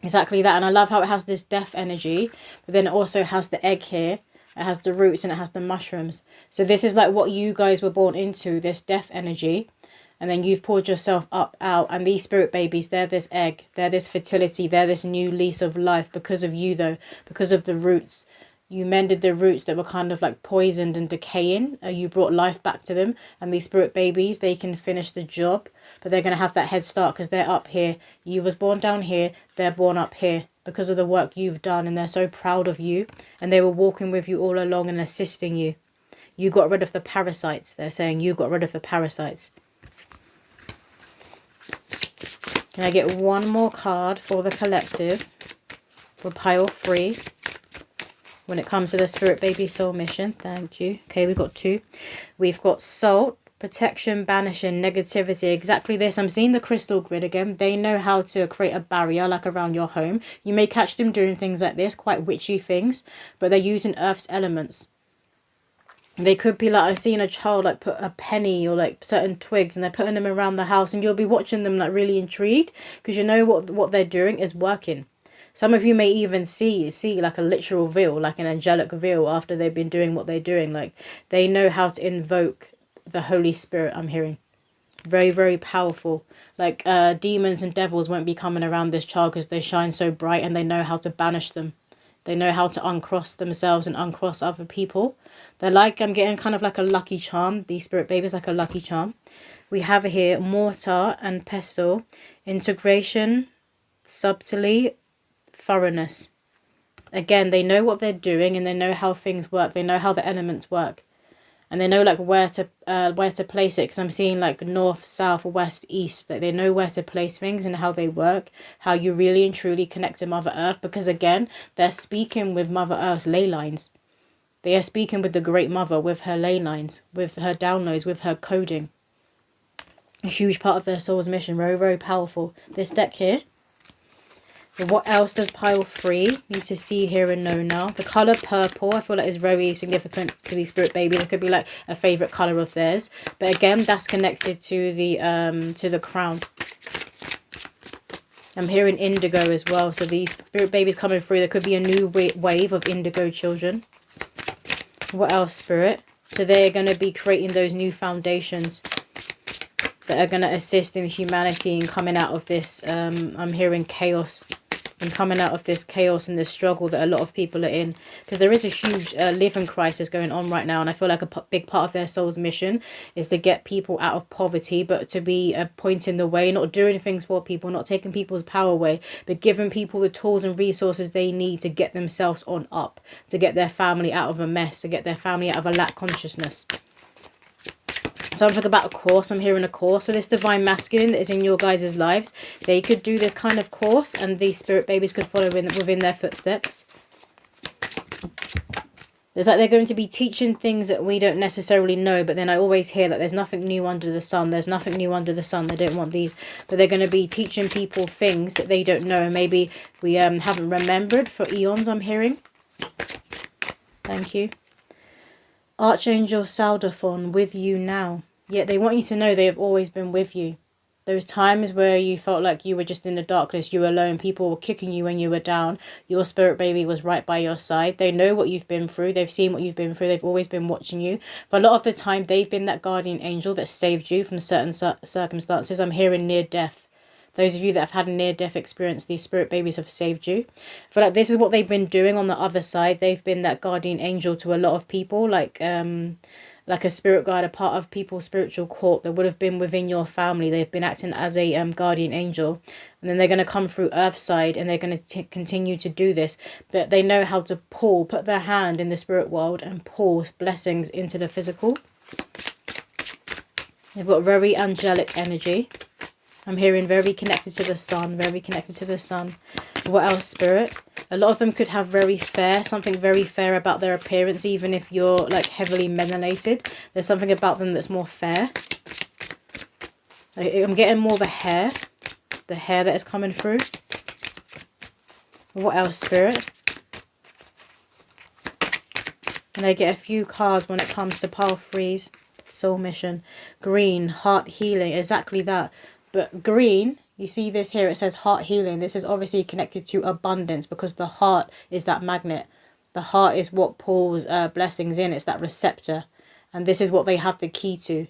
Exactly that. And I love how it has this death energy, but then it also has the egg here. It has the roots and it has the mushrooms. So this is like what you guys were born into, this death energy. And then you've poured yourself up, out. And these spirit babies, they're this egg. They're this fertility. They're this new lease of life because of you, though. Because of the roots. You mended the roots that were kind of like poisoned and decaying. You brought life back to them. And these spirit babies, they can finish the job. But they're going to have that head start because they're up here. You was born down here. They're born up here because of the work you've done. And they're so proud of you. And they were walking with you all along and assisting you. You got rid of the parasites. They're saying you got rid of the parasites. Can I get one more card for the collective? For pile 3. When it comes to the spirit baby soul mission. Thank you. Okay, we've got 2. We've got salt, protection, banishing, negativity. Exactly this. I'm seeing the crystal grid again. They know how to create a barrier like around your home. You may catch them doing things like this, quite witchy things, but they're using Earth's elements. They could be like, I've seen a child like put a penny or like certain twigs and they're putting them around the house, and you'll be watching them like really intrigued because you know what they're doing is working. Some of you may even see like a literal veil, like an angelic veil after they've been doing what they're doing. Like they know how to invoke the Holy Spirit, I'm hearing. Very, very powerful. Like demons and devils won't be coming around this child because they shine so bright, and they know how to banish them. They know how to uncross themselves and uncross other people. They're like, I'm getting kind of like a lucky charm. These spirit babies like a lucky charm. We have here mortar and pestle. Integration, subtly, thoroughness. Again, they know what they're doing and they know how things work. They know how the elements work. And they know like where to place it, because I'm seeing like north, south, west, east. Like they know where to place things and how they work, how you really and truly connect to Mother Earth. Because again, they're speaking with Mother Earth's ley lines. They are speaking with the Great Mother, with her ley lines, with her downloads, with her coding. A huge part of their soul's mission. Very, very powerful. This deck here. But what else does pile 3 need to see, hear and know now? The colour purple, I feel like is very significant to these spirit babies. It could be like a favourite colour of theirs. But again, that's connected to the crown. I'm hearing indigo as well. So these spirit babies coming through, there could be a new wave of indigo children. What else, spirit? So they're going to be creating those new foundations that are going to assist in humanity in coming out of this, I'm hearing chaos. And coming out of this chaos and this struggle that a lot of people are in. Because there is a huge living crisis going on right now. And I feel like a big part of their soul's mission is to get people out of poverty. But to be pointing the way, not doing things for people, not taking people's power away. But giving people the tools and resources they need to get themselves on up. To get their family out of a mess. To get their family out of a lack consciousness. Something about a course. I'm hearing a course. So this divine masculine that is in your guys' lives, they could do this kind of course and these spirit babies could follow within their footsteps. It's like they're going to be teaching things that we don't necessarily know, but then I always hear that there's nothing new under the sun. There's nothing new under the sun. They don't want these. But they're going to be teaching people things that they don't know. And maybe we haven't remembered for eons, I'm hearing. Thank you. Archangel Saldaphon, with you now. Yet they want you to know they have always been with you. Those times where you felt like you were just in the darkness, you were alone, people were kicking you when you were down, your spirit baby was right by your side. They know what you've been through. They've seen what you've been through. They've always been watching you. But a lot of the time, they've been that guardian angel that saved you from certain circumstances. I'm hearing near death. Those of you that have had a near-death experience, these spirit babies have saved you. I feel like this is what they've been doing on the other side. They've been that guardian angel to a lot of people, like a spirit guide, a part of people's spiritual court that would have been within your family. They've been acting as a guardian angel. And then they're going to come through Earthside and they're going to continue to do this. But they know how to put their hand in the spirit world and pull blessings into the physical. They've got very angelic energy. I'm hearing very connected to the sun, very connected to the sun. What else, Spirit? A lot of them could have something very fair about their appearance, even if you're like heavily melanated. There's something about them that's more fair. I'm getting more the hair that is coming through. What else, Spirit? And I get a few cards when it comes to pile threes, soul mission, green, heart healing, exactly that. But green, you see this here, it says heart healing. This is obviously connected to abundance because the heart is that magnet. The heart is what pulls blessings in. It's that receptor. And this is what they have the key to.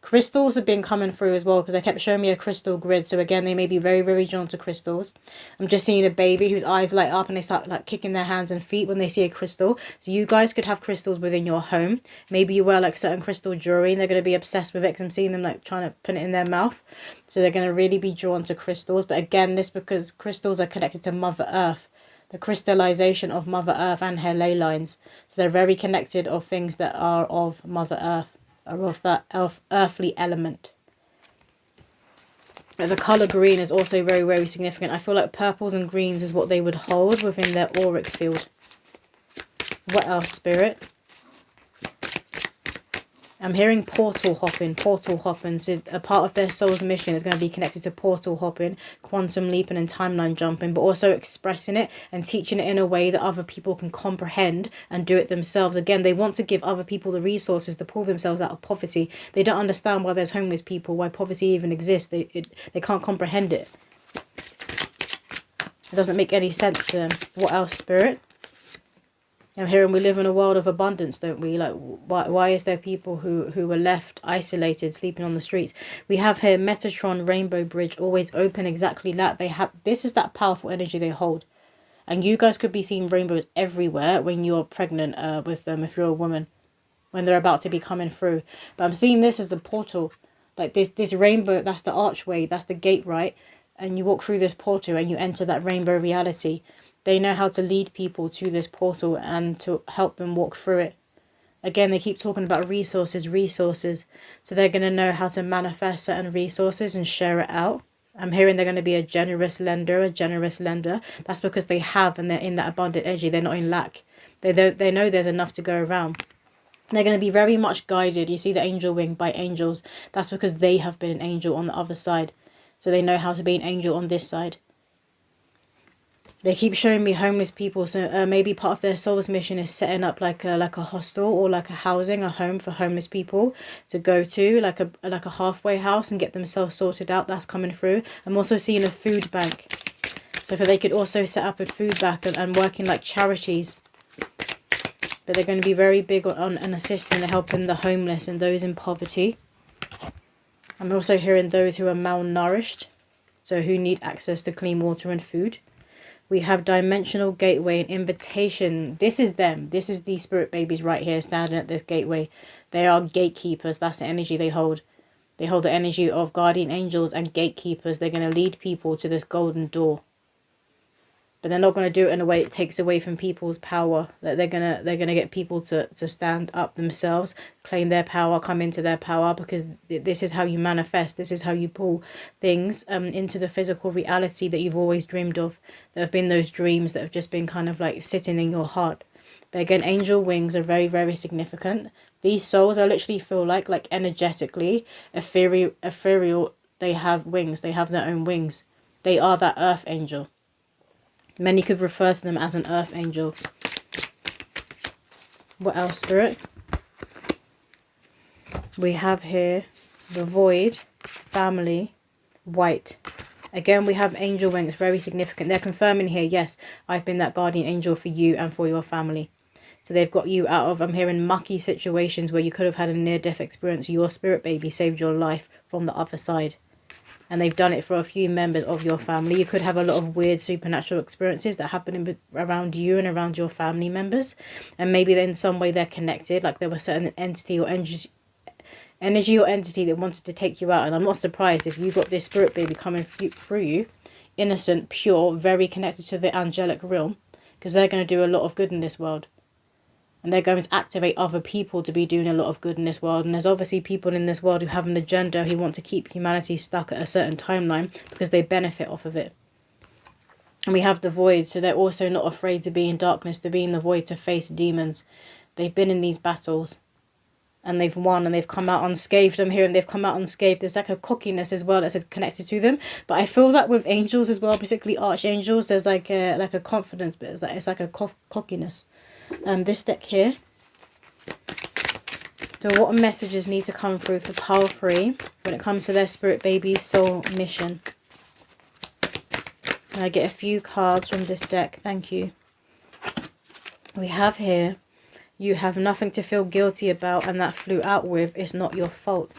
Crystals have been coming through as well because they kept showing me a crystal grid. So again, they may be very, very drawn to crystals. I'm just seeing a baby whose eyes light up and they start like kicking their hands and feet when they see a crystal. So you guys could have crystals within your home. Maybe you wear like certain crystal jewelry and they're going to be obsessed with it because I'm seeing them like trying to put it in their mouth. So they're going to really be drawn to crystals. But again, this because crystals are connected to Mother Earth. The crystallization of Mother Earth and her ley lines. So they're very connected of things that are of Mother Earth. Or of that earthly element. The colour green is also very, very significant. I feel like purples and greens is what they would hold within their auric field. What else, Spirit? I'm hearing portal hopping. So a part of their soul's mission is going to be connected to portal hopping, quantum leaping and timeline jumping, but also expressing it and teaching it in a way that other people can comprehend and do it themselves. Again, they want to give other people the resources to pull themselves out of poverty. They don't understand why there's homeless people, why poverty even exists. They can't comprehend it. It doesn't make any sense to them. What else, Spirit? I'm hearing we live in a world of abundance, don't we? Like, why is there people who were left isolated, sleeping on the streets? We have here Metatron Rainbow Bridge, always open, exactly that. This is that powerful energy they hold. And you guys could be seeing rainbows everywhere when you're pregnant with them, if you're a woman, when they're about to be coming through. But I'm seeing this as the portal. Like this rainbow, that's the archway, that's the gate, right? And you walk through this portal and you enter that rainbow reality. They know how to lead people to this portal and to help them walk through it. Again, they keep talking about resources. So they're going to know how to manifest certain resources and share it out. I'm hearing they're going to be a generous lender. That's because they have and they're in that abundant energy. They're not in lack. They know there's enough to go around. They're going to be very much guided. You see the angel wing by angels. That's because they have been an angel on the other side. So they know how to be an angel on this side. They keep showing me homeless people, so maybe part of their soul's mission is setting up like a hostel or like a housing, a home for homeless people to go to, like a halfway house and get themselves sorted out. That's coming through. I'm also seeing a food bank, so they could also set up a food bank and work in like charities. But they're going to be very big on assisting and helping the homeless and those in poverty. I'm also hearing those who are malnourished, so who need access to clean water and food. We have dimensional gateway and invitation. This is them. This is these spirit babies right here standing at this gateway. They are gatekeepers. That's the energy they hold. They hold the energy of guardian angels and gatekeepers. They're going to lead people to this golden door. But they're not going to do it in a way that takes away from people's power. That they're gonna get people to stand up themselves, claim their power, come into their power, because this is how you manifest. This is how you pull things into the physical reality that you've always dreamed of. There have been those dreams that have just been kind of like sitting in your heart. But again, angel wings are very, very significant. These souls, I literally feel like energetically ethereal. They have wings. They have their own wings. They are that earth angel. Many could refer to them as an earth angel. What else, Spirit? We have here the void, family, white. Again, we have angel wings, very significant. They're confirming here, yes, I've been that guardian angel for you and for your family. So they've got you out of, I'm hearing, mucky situations where you could have had a near-death experience. Your spirit baby saved your life from the other side. And they've done it for a few members of your family. You could have a lot of weird supernatural experiences that happen around you and around your family members. And maybe in some way they're connected, like there was a certain entity or energy or entity that wanted to take you out. And I'm not surprised if you got this spirit baby coming through you, innocent, pure, very connected to the angelic realm, because they're going to do a lot of good in this world. And they're going to activate other people to be doing a lot of good in this world. And there's obviously people in this world who have an agenda, who want to keep humanity stuck at a certain timeline because they benefit off of it. And we have the void, so they're also not afraid to be in darkness, to be in the void, to face demons. They've been in these battles and they've won and they've come out unscathed. I'm hearing they've come out unscathed. There's like a cockiness as well that's connected to them. But I feel that with angels as well, particularly archangels, there's like a confidence, but it's like a cockiness. This deck here. So what messages need to come through for pile 3 when it comes to their spirit baby's soul mission? And I get a few cards from this deck. Thank you. We have here, you have nothing to feel guilty about, and that flew out with, it's not your fault.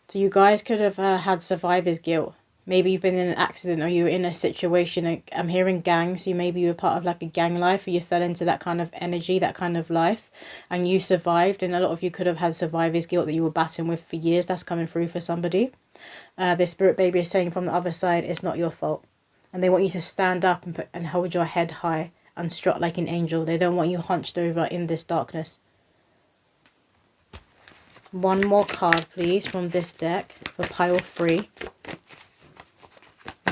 So you guys could have had survivor's guilt. Maybe you've been in an accident or you were in a situation. I'm hearing gangs. So maybe you were part of like a gang life, or you fell into that kind of energy, that kind of life, and you survived. And a lot of you could have had survivor's guilt that you were battling with for years. That's coming through for somebody. The spirit baby is saying from the other side, it's not your fault. And they want you to stand up and hold your head high and strut like an angel. They don't want you hunched over in this darkness. One more card, please, from this deck for pile 3.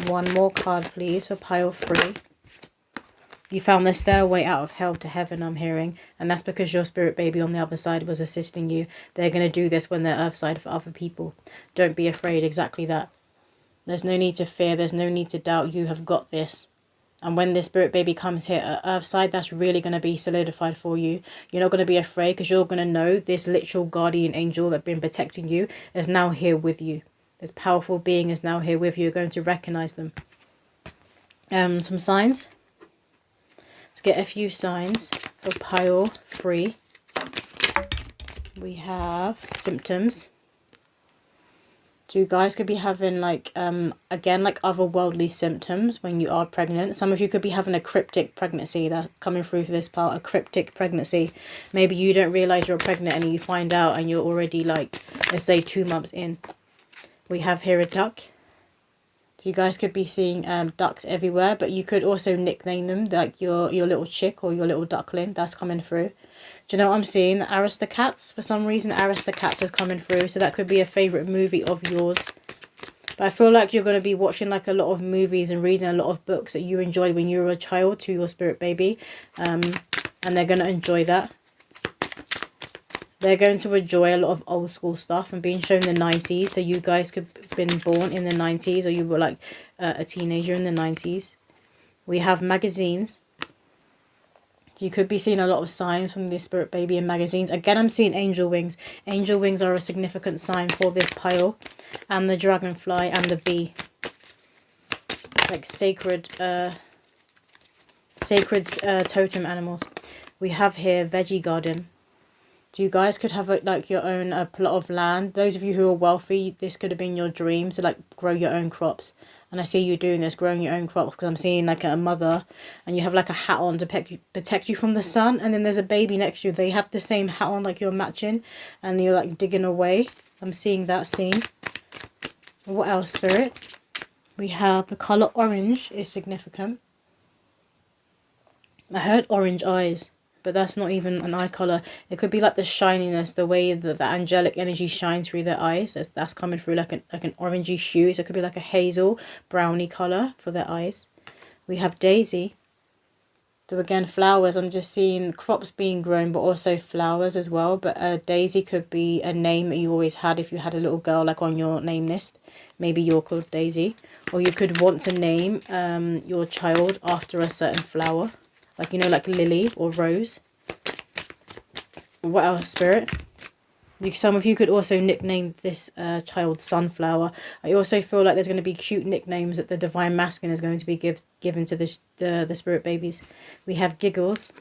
One more card, please, for pile 3. You found the stairway out of hell to heaven, I'm hearing. And that's because your spirit baby on the other side was assisting you. They're going to do this when they're earthside for other people. Don't be afraid, exactly that. There's no need to fear. There's no need to doubt. You have got this. And when this spirit baby comes here at earthside, that's really going to be solidified for you. You're not going to be afraid because you're going to know this literal guardian angel that's been protecting you is now here with you. This powerful being is now here with you. You're going to recognize them. Some signs. Let's get a few signs for pile 3. We have symptoms. So you guys could be having like, again, like otherworldly symptoms when you are pregnant. Some of you could be having a cryptic pregnancy that's coming through for this part, a cryptic pregnancy. Maybe you don't realize you're pregnant and you find out and you're already like, let's say 2 months in. We have here a duck. So you guys could be seeing ducks everywhere, but you could also nickname them, like your little chick or your little duckling. That's coming through. Do you know what I'm seeing? Aristocats. For some reason, Aristocats is coming through. So that could be a favourite movie of yours. But I feel like you're going to be watching like a lot of movies and reading a lot of books that you enjoyed when you were a child to your spirit baby. And they're going to enjoy that. They're going to enjoy a lot of old school stuff and being shown the 90s. So you guys could have been born in the 90s or you were like a teenager in the 90s. We have magazines. You could be seeing a lot of signs from this spirit baby in magazines. Again, I'm seeing angel wings. Angel wings are a significant sign for this pile. And the dragonfly and the bee. Like sacred totem animals. We have here veggie garden. So you guys could have like your own plot of land. Those of you who are wealthy, this could have been your dream to like grow your own crops. And I see you doing this, growing your own crops, because I'm seeing like a mother and you have like a hat on to protect you from the sun. And then there's a baby next to you. They have the same hat on, like you're matching, and you're like digging away. I'm seeing that scene. What else, Spirit? We have the colour orange is significant. I heard orange eyes, but that's not even an eye colour. It could be like the shininess, the way that the angelic energy shines through their eyes. That's coming through like an orangey hue. So it could be like a hazel, browny colour for their eyes. We have daisy. So again, flowers. I'm just seeing crops being grown, but also flowers as well. But daisy could be a name that you always had if you had a little girl like on your name list. Maybe you're called Daisy. Or you could want to name your child after a certain flower. Like, you know, like lily or rose. What else, Spirit? Some of you could also nickname this child Sunflower. I also feel like there's going to be cute nicknames that the Divine Masculine is going to be given to the spirit babies. We have Giggles.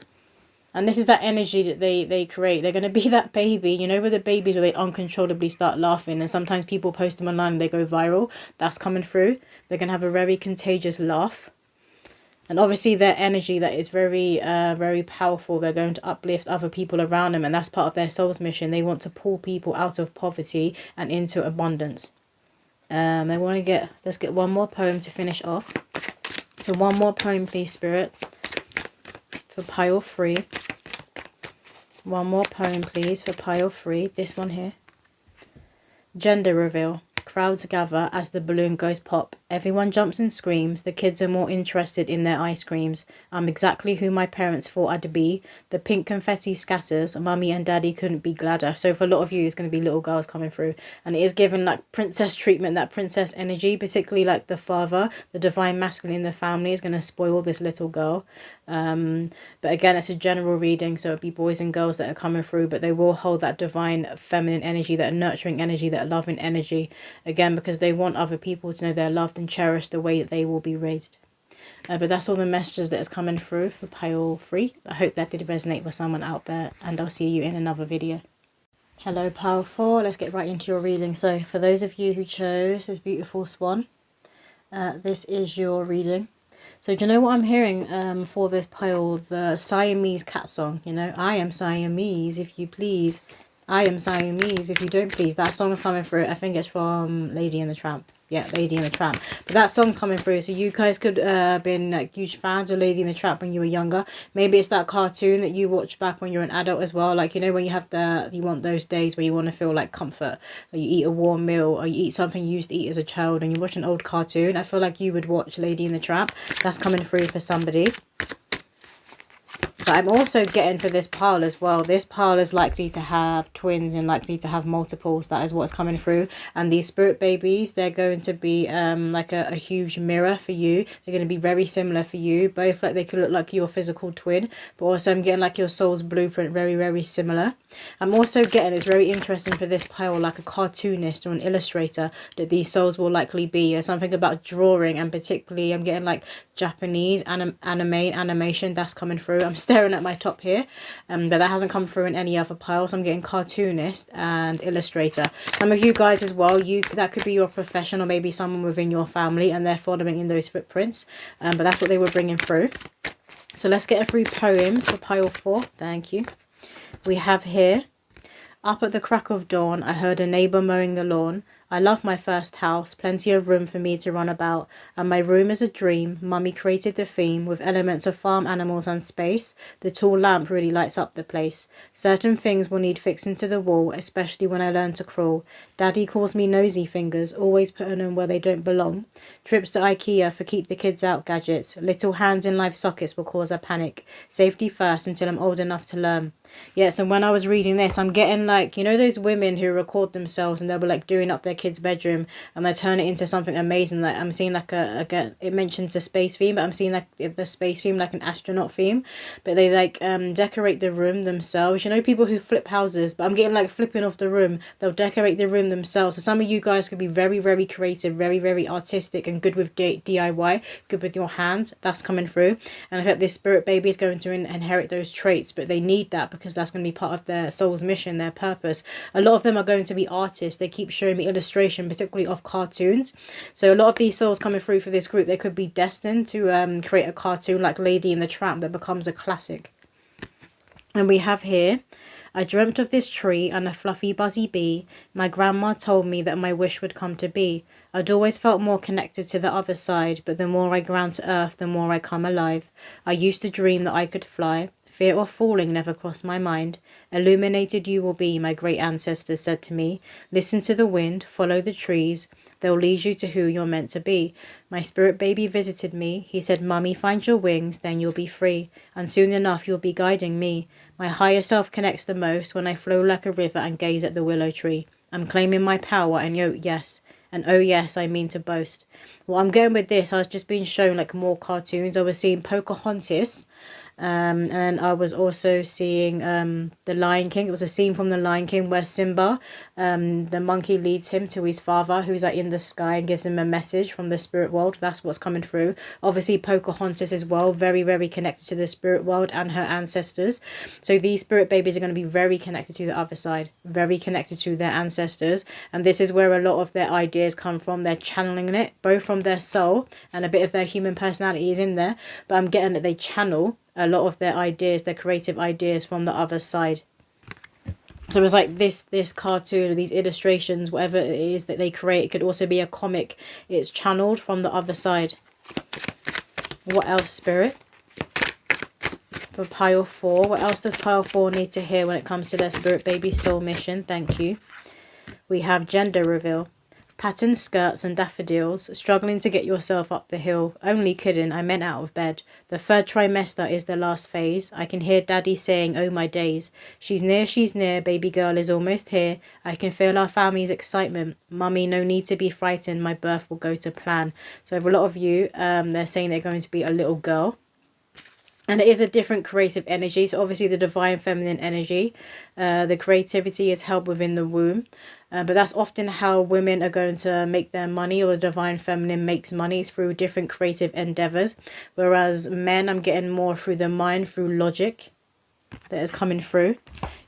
And this is that energy that they create. They're going to be that baby, you know, with the babies where they uncontrollably start laughing. And sometimes people post them online and they go viral. That's coming through. They're going to have a very contagious laugh. And obviously their energy that is very, very powerful. They're going to uplift other people around them. And that's part of their soul's mission. They want to pull people out of poverty and into abundance. They want to get... Let's get one more poem to finish off. So one more poem, please, Spirit. For pile 3. One more poem, please, for pile 3. This one here. Gender reveal. Crowds gather as the balloon goes pop. Everyone jumps and screams. The kids are more interested in their ice creams. I'm exactly who my parents thought I'd be. The pink confetti scatters. Mummy and daddy couldn't be gladder. So for a lot of you, it's going to be little girls coming through. And it is given like princess treatment, that princess energy, particularly like the father, the divine masculine in the family is going to spoil this little girl. But again, it's a general reading, so it'll be boys and girls that are coming through, but they will hold that divine feminine energy, that nurturing energy, that loving energy, again, because they want other people to know they're loved and cherished the way that they will be raised. But that's all the messages that is coming through for pile 3. I hope that did resonate with someone out there, and I'll see you in another video. Hello, pile 4. Let's get right into your reading. So for those of you who chose this beautiful swan, this is your reading. So do you know what I'm hearing for this pile? The Siamese cat song, you know, I am Siamese if you please. I am Siamese if you don't please. That song is coming through. I think it's from Lady and the Tramp. Yeah, Lady and the Tramp. But that song's coming through. So you guys could been like huge fans of Lady and the Tramp when you were younger. Maybe it's that cartoon that you watched back when you're an adult as well. Like, you know, when you have you want those days where you want to feel like comfort. Or you eat a warm meal. Or you eat something you used to eat as a child. And you watch an old cartoon. I feel like you would watch Lady and the Tramp. That's coming through for somebody. But I'm also getting for this pile as well. This pile is likely to have twins and likely to have multiples. That is what's coming through. And these spirit babies, they're going to be like a huge mirror for you. They're going to be very similar for you. Both like they could look like your physical twin. But also I'm getting like your soul's blueprint, very, very similar. I'm also getting, it's very interesting for this pile, like a cartoonist or an illustrator that these souls will likely be. There's something about drawing, and particularly I'm getting like Japanese animation that's coming through. I'm staring at my top here, but that hasn't come through in any other pile. So I'm getting cartoonist and illustrator. Some of you guys as well, that could be your profession or maybe someone within your family and they're following in those footprints, but that's what they were bringing through. So let's get 3 poems for pile 4. Thank you. We have here, up at the crack of dawn, I heard a neighbour mowing the lawn. I love my first house, plenty of room for me to run about, and my room is a dream. Mummy created the theme with elements of farm animals and space. The tall lamp really lights up the place. Certain things will need fixing to the wall, especially when I learn to crawl. Daddy calls me nosy fingers, always putting them where they don't belong. Trips to IKEA for keep the kids out gadgets. Little hands in live sockets will cause a panic. Safety first until I'm old enough to learn. Yes, and when I was reading this, I'm getting like, you know, those women who record themselves and they'll be like doing up their kid's bedroom and they turn it into something amazing. Like I'm seeing like it mentions a space theme, but I'm seeing like the space theme like an astronaut theme, but they like decorate the room themselves. You know, people who flip houses, but I'm getting like flipping off the room. They'll decorate the room themselves. So some of you guys could be very, very creative, very, very artistic and good with DIY, good with your hands. That's coming through. And I think this spirit baby is going to inherit those traits, but they need that because that's going to be part of their soul's mission, their purpose. A lot of them are going to be artists. They keep showing me illustration, particularly of cartoons. So a lot of these souls coming through for this group, they could be destined to create a cartoon like Lady and the Tramp that becomes a classic. And we have here, I dreamt of this tree and a fluffy buzzy bee. My grandma told me that my wish would come to be. I'd always felt more connected to the other side, but the more I ground to earth, the more I come alive. I used to dream that I could fly. Fear of falling never crossed my mind. Illuminated you will be, my great ancestors said to me. Listen to the wind, follow the trees. They'll lead you to who you're meant to be. My spirit baby visited me. He said, Mummy, find your wings, then you'll be free. And soon enough, you'll be guiding me. My higher self connects the most when I flow like a river and gaze at the willow tree. I'm claiming my power and yes. And oh yes, I mean to boast. Well, I'm going with this. I was just being shown like more cartoons. I was seeing Pocahontas And I was also seeing the Lion King. It was a scene from the Lion King where Simba, the monkey, leads him to his father, who's like in the sky, and gives him a message from the spirit world. That's what's coming through. Obviously Pocahontas as well, very, very connected to the spirit world and her ancestors. So these spirit babies are going to be very connected to the other side, very connected to their ancestors, and this is where a lot of their ideas come from. They're channeling it both from their soul, and a bit of their human personality is in there, but I'm getting that they channel a lot of their ideas, their creative ideas, from the other side. So it's like this cartoon, these illustrations, whatever it is that they create, it could also be a comic. It's channeled from the other side. What else, Spirit? For pile 4, what else does pile 4 need to hear when it comes to their spirit baby soul mission? Thank you. We have gender reveal. Patterned skirts and daffodils, struggling to get yourself up the hill. Only kidding, I meant out of bed. The third trimester is the last phase. I can hear Daddy saying, oh my days. She's near, baby girl is almost here. I can feel our family's excitement. Mummy, no need to be frightened, my birth will go to plan. So for a lot of you, they're saying they're going to be a little girl. And it is a different creative energy. So obviously the divine feminine energy, the creativity is held within the womb. But that's often how women are going to make their money, or the divine feminine makes money. It's through different creative endeavors. Whereas men, I'm getting more through the mind, through logic that is coming through.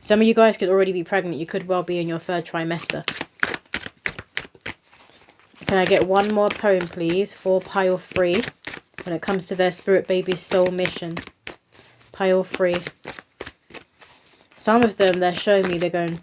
Some of you guys could already be pregnant. You could well be in your third trimester. Can I get one more poem, please, for pile 3 when it comes to their spirit baby soul mission? Pile 3. Some of them, they're showing me, they're going...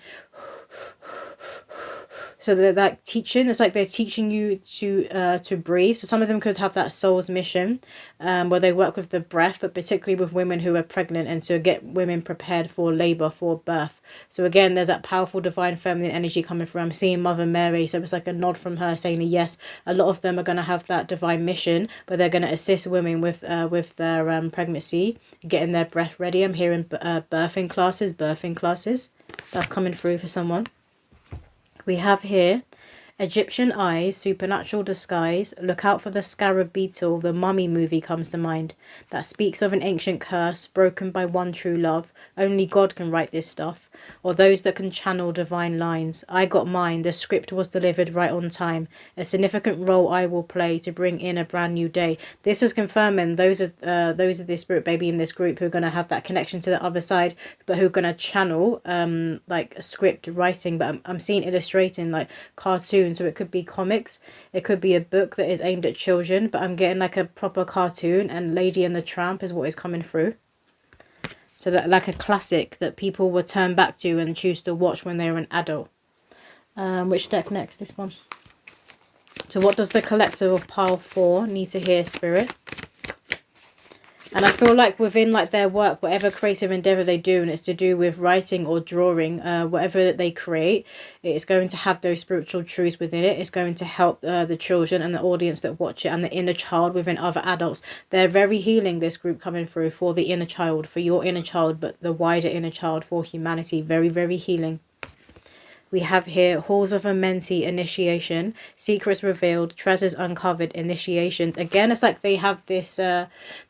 So they're like teaching, it's like they're teaching you to breathe. So some of them could have that soul's mission where they work with the breath, but particularly with women who are pregnant, and to get women prepared for labour, for birth. So again, there's that powerful divine feminine energy coming through. I'm seeing Mother Mary, so it's like a nod from her saying yes. A lot of them are going to have that divine mission, but they're going to assist women with their pregnancy, getting their breath ready. I'm hearing birthing classes. That's coming through for someone. We have here Egyptian eyes, supernatural disguise. Look out for the scarab beetle. The Mummy movie comes to mind. That speaks of an ancient curse broken by one true love. Only God can write this stuff, or those that can channel divine lines. I got mine. The script was delivered right on time. A significant role I will play to bring in a brand new day. This is confirming those are the spirit baby in this group who are going to have that connection to the other side, but who are going to channel like a script writing. But I'm seeing illustrating like cartoons, so it could be comics, it could be a book that is aimed at children, but I'm getting like a proper cartoon, and Lady and the Tramp is what is coming through. So that like a classic that people will turn back to and choose to watch when they're an adult. Which deck next? This one. So what does the collective of pile 4 need to hear, Spirit? And I feel like within like their work, whatever creative endeavour they do, and it's to do with writing or drawing, whatever that they create, it's going to have those spiritual truths within it. It's going to help the children and the audience that watch it, and the inner child within other adults. They're very healing, this group coming through, for the inner child, for your inner child, but the wider inner child, for humanity. Very, very healing. We have here Halls of a Mentee initiation, secrets revealed, treasures uncovered, initiations. Again, it's like they have this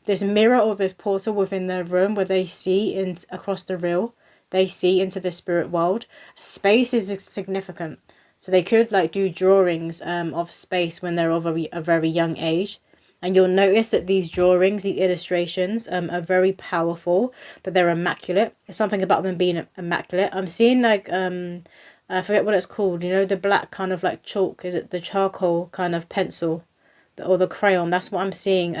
this mirror or this portal within their room where they see across the real. They see into the spirit world. Space is significant. So they could like do drawings of space when they're of a very young age. And you'll notice that these drawings, these illustrations are very powerful, but they're immaculate. There's something about them being immaculate. I'm seeing like... I forget what it's called, you know, the black kind of like chalk, is it the charcoal kind of pencil or the crayon? That's what I'm seeing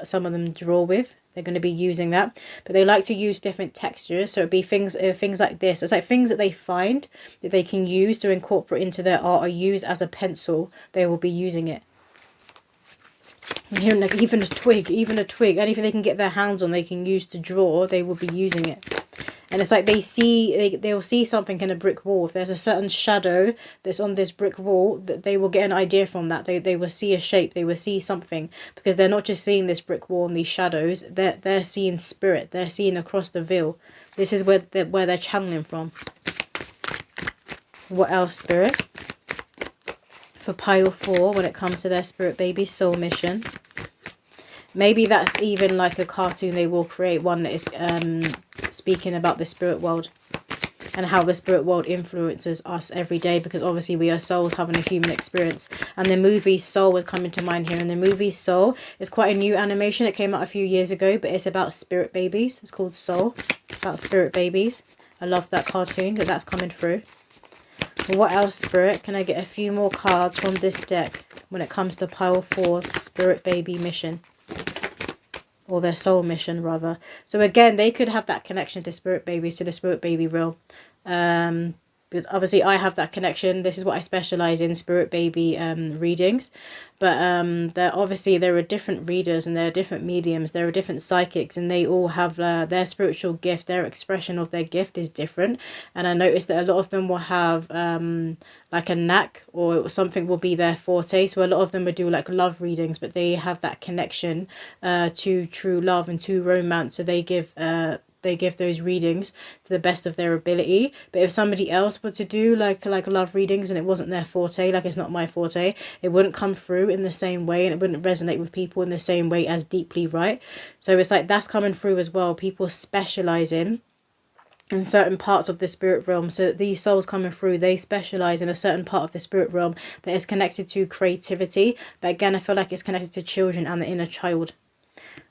some of them draw with. They're going to be using that, but they like to use different textures, so it'd be things like this. It's like things that they find that they can use to incorporate into their art or use as a pencil. They will be using it. I'm hearing like even a twig, anything they can get their hands on, they can use to draw, they will be using it. And it's like they'll see something in a brick wall. If there's a certain shadow that's on this brick wall, that they will get an idea from that. They will see a shape, they will see something, because they're not just seeing this brick wall and these shadows. They're seeing spirit. They're seeing across the veil. This is where they're channeling from. What else, Spirit? For pile 4, when it comes to their spirit baby soul mission. Maybe that's even like a cartoon they will create, one that is speaking about the spirit world and how the spirit world influences us every day, because obviously we are souls having a human experience. And the movie Soul was coming to mind here, and the movie Soul is quite a new animation. It came out a few years ago, but it's about spirit babies. It's called Soul. It's about spirit babies. I love that cartoon, that that's coming through. What else, Spirit? Can I get a few more cards from this deck when it comes to pile 4's spirit baby mission? Or their soul mission, rather. So again, they could have that connection to spirit babies, to the spirit baby realm. Because obviously I have that connection. This is what I specialize in, spirit baby readings. But there are different readers, and there are different mediums, there are different psychics, and they all have their spiritual gift. Their expression of their gift is different. And I noticed that a lot of them will have like a knack, or something will be their forte. So a lot of them would do like love readings, but they have that connection to true love and to romance. So they give those readings to the best of their ability. But if somebody else were to do like love readings and it wasn't their forte, like it's not my forte, it wouldn't come through in the same way, and it wouldn't resonate with people in the same way as deeply, right? So it's like that's coming through as well. People specialize in certain parts of the spirit realm. So these souls coming through, they specialize in a certain part of the spirit realm that is connected to creativity. But again, I feel like it's connected to children and the inner child.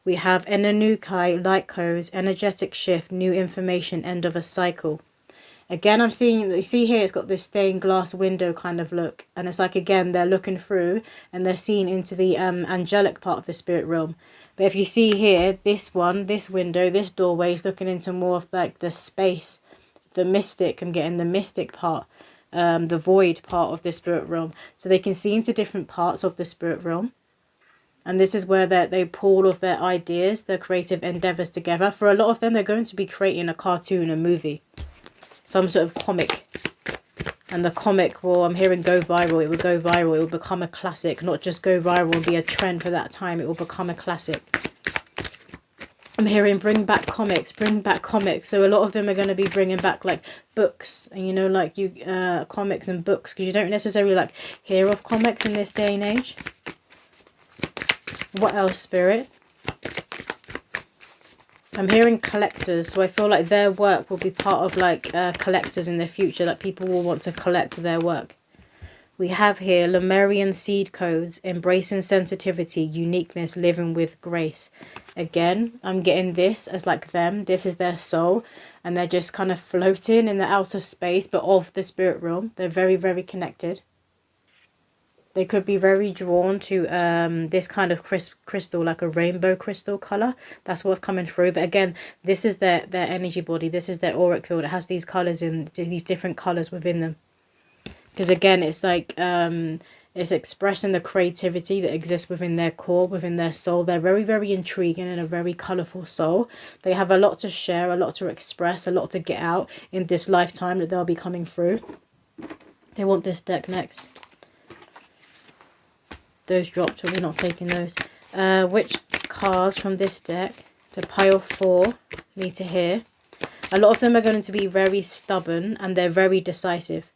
We have Enanukai, light codes, energetic shift, new information, end of a cycle. Again, I'm seeing, you see here, it's got this stained glass window kind of look. And it's like, again, they're looking through and they're seeing into the angelic part of the spirit realm. But if you see here, this one, this window, this doorway is looking into more of like the space, the mystic. I'm getting the mystic part, the void part of the spirit realm. So they can see into different parts of the spirit realm. And this is where they pull all of their ideas, their creative endeavours together. For a lot of them, they're going to be creating a cartoon, a movie, some sort of comic. And the comic will, I'm hearing go viral. It will go viral. It will become a classic. Not just go viral and be a trend for that time. It will become a classic. I'm hearing bring back comics, bring back comics. So a lot of them are going to be bringing back like books, and you know, like comics and books, because you don't necessarily like hear of comics in this day and age. What else, Spirit? I'm hearing collectors, so I feel like their work will be part of like collectors in the future, like people will want to collect their work. We have here Lemurian seed codes, embracing sensitivity, uniqueness, living with grace. Again, I'm getting this as like them. This is their soul, and they're just kind of floating in the outer space, but of the spirit realm. They're very, very connected. They could be very drawn to this kind of crystal, like a rainbow crystal colour. That's what's coming through. But again, this is their energy body. This is their auric field. It has these colours in, these different colours within them. Because again, it's like, it's expressing the creativity that exists within their core, within their soul. They're very, very intriguing and a very colourful soul. They have a lot to share, a lot to express, a lot to get out in this lifetime that they'll be coming through. They want this deck next. Those dropped, but we're not taking those. Which cards from this deck to pile 4 need to hear? A lot of them are going to be very stubborn, and they're very decisive.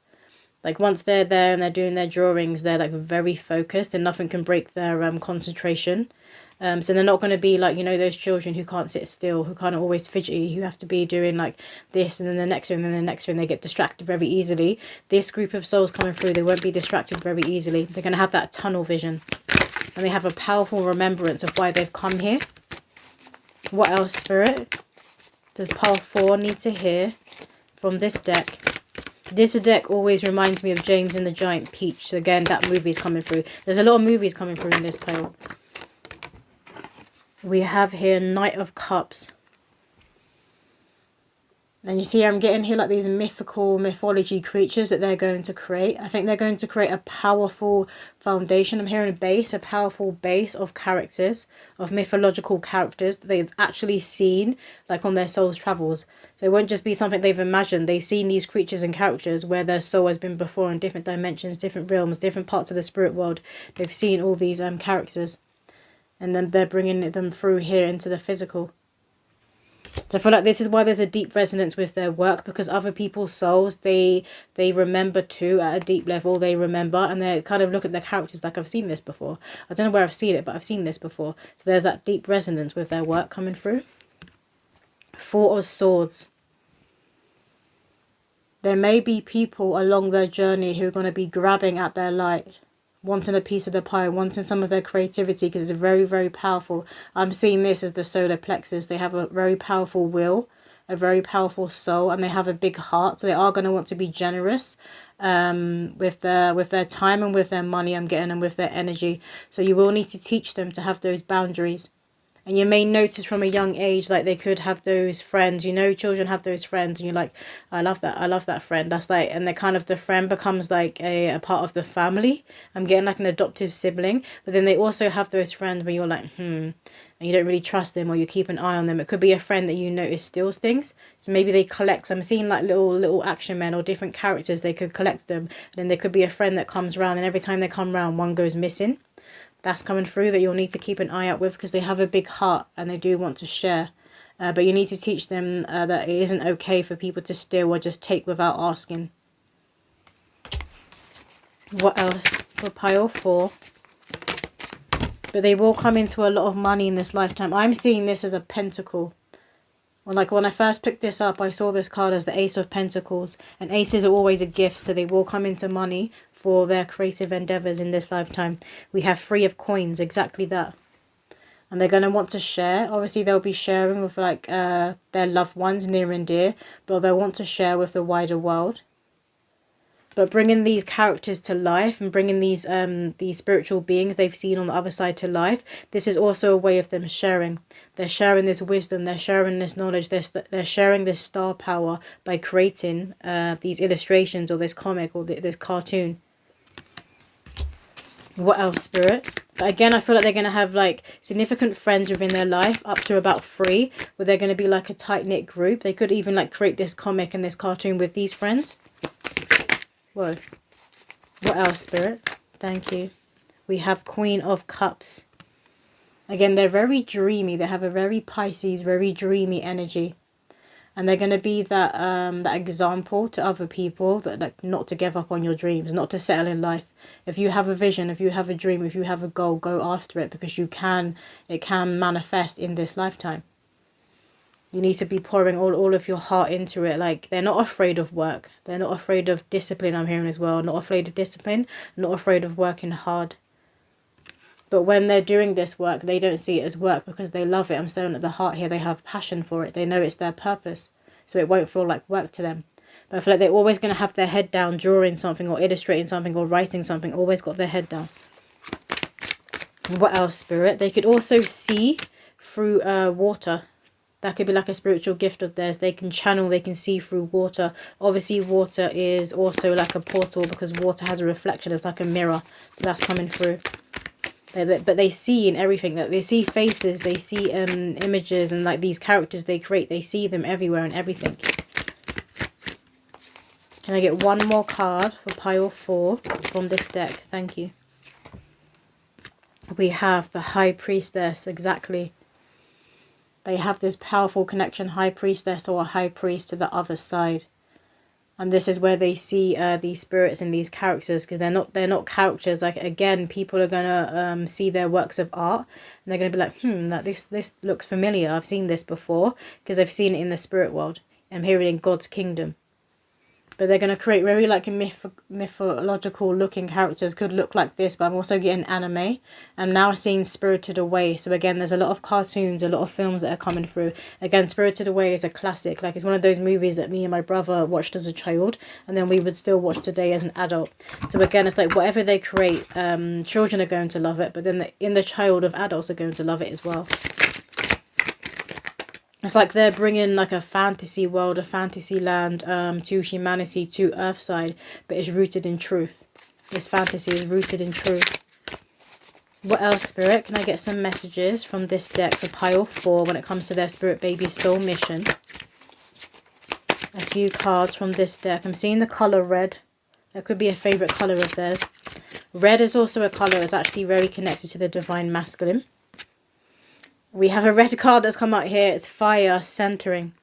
Like once they're there and they're doing their drawings, they're like very focused, and nothing can break their concentration. So they're not going to be like, you know, those children who can't sit still, who kind of always fidgety, who have to be doing like this and then the next one and then the next one. They get distracted very easily. This group of souls coming through, they won't be distracted very easily. They're going to have that tunnel vision, and they have a powerful remembrance of why they've come here. What else, Spirit? Does pile 4 need to hear from this deck? This deck always reminds me of James and the Giant Peach. So again, that movie is coming through. There's a lot of movies coming through in this pile. We have here Knight of Cups. And you see I'm getting here like these mythology creatures that they're going to create. I think they're going to create a powerful foundation. I'm hearing a powerful base of characters, of mythological characters that they've actually seen like on their soul's travels. So it won't just be something they've imagined. They've seen these creatures and characters where their soul has been before in different dimensions, different realms, different parts of the spirit world. They've seen all these characters. And then they're bringing them through here into the physical. So I feel like this is why there's a deep resonance with their work, because other people's souls, they remember too at a deep level. They remember, and they kind of look at their characters like, I've seen this before. I don't know where I've seen it, but I've seen this before. So there's that deep resonance with their work coming through. Four of Swords. There may be people along their journey who are going to be grabbing at their light, wanting a piece of the pie, wanting some of their creativity, because it's very, very powerful. I'm seeing this as the solar plexus. They have a very powerful will, a very powerful soul, and they have a big heart. So they are going to want to be generous with their time and with their money, I'm getting, and with their energy. So you will need to teach them to have those boundaries. And you may notice from a young age, like they could have those friends, you know, children have those friends and you're like, I love that friend. That's like, and the kind of the friend becomes like a part of the family. I'm getting like an adoptive sibling. But then they also have those friends where you're like, and you don't really trust them, or you keep an eye on them. It could be a friend that you notice steals things. So maybe they collect, I'm seeing like little action men or different characters, they could collect them. And then there could be a friend that comes around, and every time they come around, one goes missing. That's coming through that you'll need to keep an eye out with, because they have a big heart and they do want to share. But you need to teach them that it isn't okay for people to steal or just take without asking. What else for pile 4? But they will come into a lot of money in this lifetime. I'm seeing this as a pentacle. Well, like when I first picked this up, I saw this card as the Ace of Pentacles. And aces are always a gift, so they will come into money for their creative endeavors in this lifetime. We have 3 of Coins, exactly that. And they're going to want to share. Obviously, they'll be sharing with like their loved ones, near and dear. But they'll want to share with the wider world. But bringing these characters to life and bringing these spiritual beings they've seen on the other side to life, this is also a way of them sharing. They're sharing this wisdom, they're sharing this knowledge, they're sharing this star power by creating these illustrations or this comic or this cartoon. What else, Spirit? But again, I feel like they're going to have like significant friends within their life, up to about 3, where they're going to be like a tight-knit group. They could even like create this comic and this cartoon with these friends. Whoa. What else, Spirit? Thank you. We have Queen of Cups. Again, they're very dreamy. They have a very Pisces, very dreamy energy. And they're going to be that that example to other people, that like not to give up on your dreams, not to settle in life. If you have a vision, if you have a dream, if you have a goal, go after it, because it can manifest in this lifetime. You need to be pouring all of your heart into it. Like, they're not afraid of work. They're not afraid of discipline, I'm hearing as well. Not afraid of discipline. Not afraid of working hard. But when they're doing this work, they don't see it as work because they love it. I'm staring at the heart here. They have passion for it. They know it's their purpose. So it won't feel like work to them. But I feel like they're always going to have their head down, drawing something or illustrating something or writing something. Always got their head down. What else, Spirit? They could also see through water. That could be like a spiritual gift of theirs. They can channel, they can see through water. Obviously, water is also like a portal because water has a reflection. It's like a mirror. So that's coming through. But they see in everything. That they see faces, they see images, and like these characters they create, they see them everywhere and everything. Can I get one more card for pile 4 from this deck? Thank you. We have the High Priestess, exactly. They have this powerful connection, High Priestess or a High Priest to the other side. And this is where they see these spirits and these characters, because they're not characters. Like, again, people are going to see their works of art and they're going to be like, that this looks familiar. I've seen this before because I've seen it in the spirit world. I'm hearing it in God's kingdom. But they're going to create very like mythological looking characters. Could look like this, but I'm also getting anime. I'm now seeing Spirited Away. So again, there's a lot of cartoons, a lot of films that are coming through. Again, Spirited Away is a classic. Like, it's one of those movies that me and my brother watched as a child, and then we would still watch today as an adult. So again, it's like whatever they create, children are going to love it, but then the inner child of adults are going to love it as well. It's like they're bringing like a fantasy world, a fantasy land to humanity, to Earthside, but it's rooted in truth. This fantasy is rooted in truth. What else, Spirit? Can I get some messages from this deck for pile 4 when it comes to their Spirit Baby Soul mission? A few cards from this deck. I'm seeing the colour red. That could be a favourite colour of theirs. Red is also a colour that's actually very connected to the Divine Masculine. We have a red card that's come out here. It's fire centering.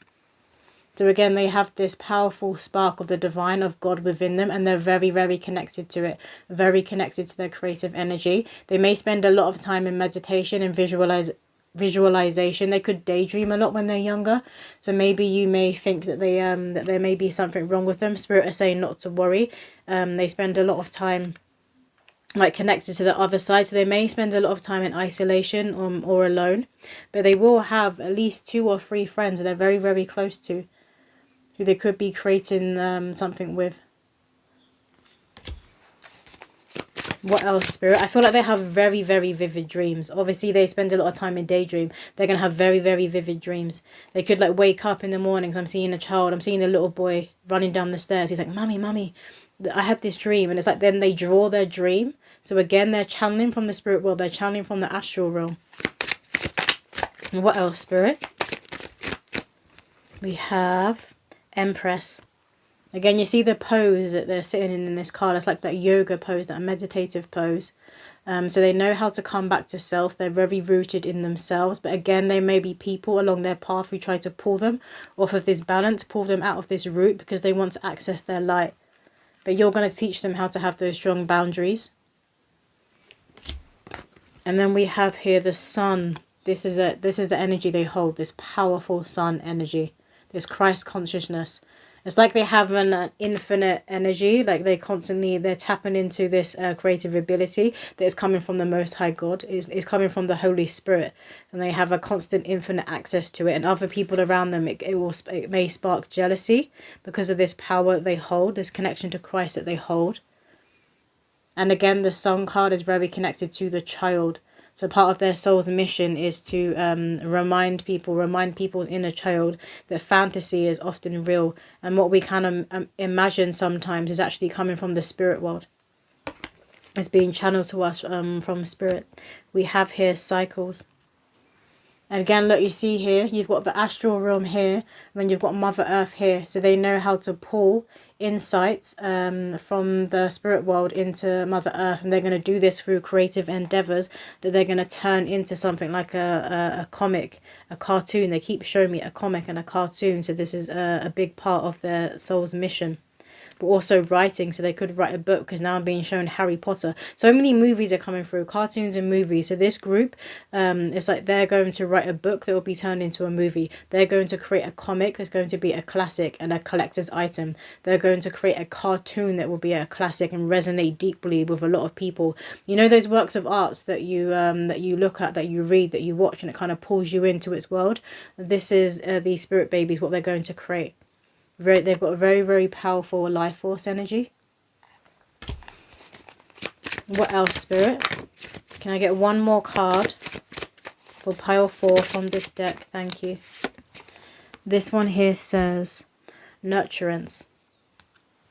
So again, they have this powerful spark of the divine, of God within them, and they're very, very connected to it, very connected to their creative energy. They may spend a lot of time in meditation and visualization. They could daydream a lot when they're younger. So maybe you may think that that there may be something wrong with them. Spirit is saying not to worry. They spend a lot of time like connected to the other side, so they may spend a lot of time in isolation or alone, but they will have at least 2 or 3 friends that they're very, very close to, who they could be creating something with. What else, Spirit? I feel like they have very, very vivid dreams. Obviously, they spend a lot of time in daydream. They're going to have very, very vivid dreams. They could like wake up in the mornings. I'm seeing a child. I'm seeing a little boy running down the stairs. He's like, Mummy, Mummy, I had this dream. And it's like then they draw their dream. So again, they're channeling from the spirit world. They're channeling from the astral realm. And what else, Spirit? We have Empress. Again, you see the pose that they're sitting in this card. It's like that yoga pose, that meditative pose. So they know how to come back to self. They're very rooted in themselves. But again, there may be people along their path who try to pull them off of this balance, pull them out of this route because they want to access their light. But you're going to teach them how to have those strong boundaries. And then we have here the sun. This is the energy they hold, this powerful sun energy, this Christ consciousness. It's like they have an infinite energy, like they're tapping into this creative ability that is coming from the Most High God, is coming from the Holy Spirit, and they have a constant infinite access to it. And other people around them, it may spark jealousy because of this power that they hold, this connection to Christ that they hold. And again, the Sun card is very connected to the child. So part of their soul's mission is to remind people's inner child that fantasy is often real. And what we kind of imagine sometimes is actually coming from the spirit world. It's being channeled to us from spirit. We have here cycles. And again, look, you see here, you've got the astral realm here, and then you've got Mother Earth here. So they know how to pull insights from the spirit world into Mother Earth, and they're going to do this through creative endeavors that they're going to turn into something like a comic, a cartoon. They keep showing me a comic and a cartoon, so this is a big part of their soul's mission. But also writing, so they could write a book, because now I'm being shown Harry Potter. So many movies are coming through, cartoons and movies. So this group, it's like they're going to write a book that will be turned into a movie. They're going to create a comic that's going to be a classic and a collector's item. They're going to create a cartoon that will be a classic and resonate deeply with a lot of people. You know those works of arts that you look at, that you read, that you watch, and it kind of pulls you into its world? This is these spirit babies, what they're going to create. They've got a very, very powerful life force energy. What else, Spirit? Can I get one more card for pile 4 from this deck? Thank you. This one here says nurturance.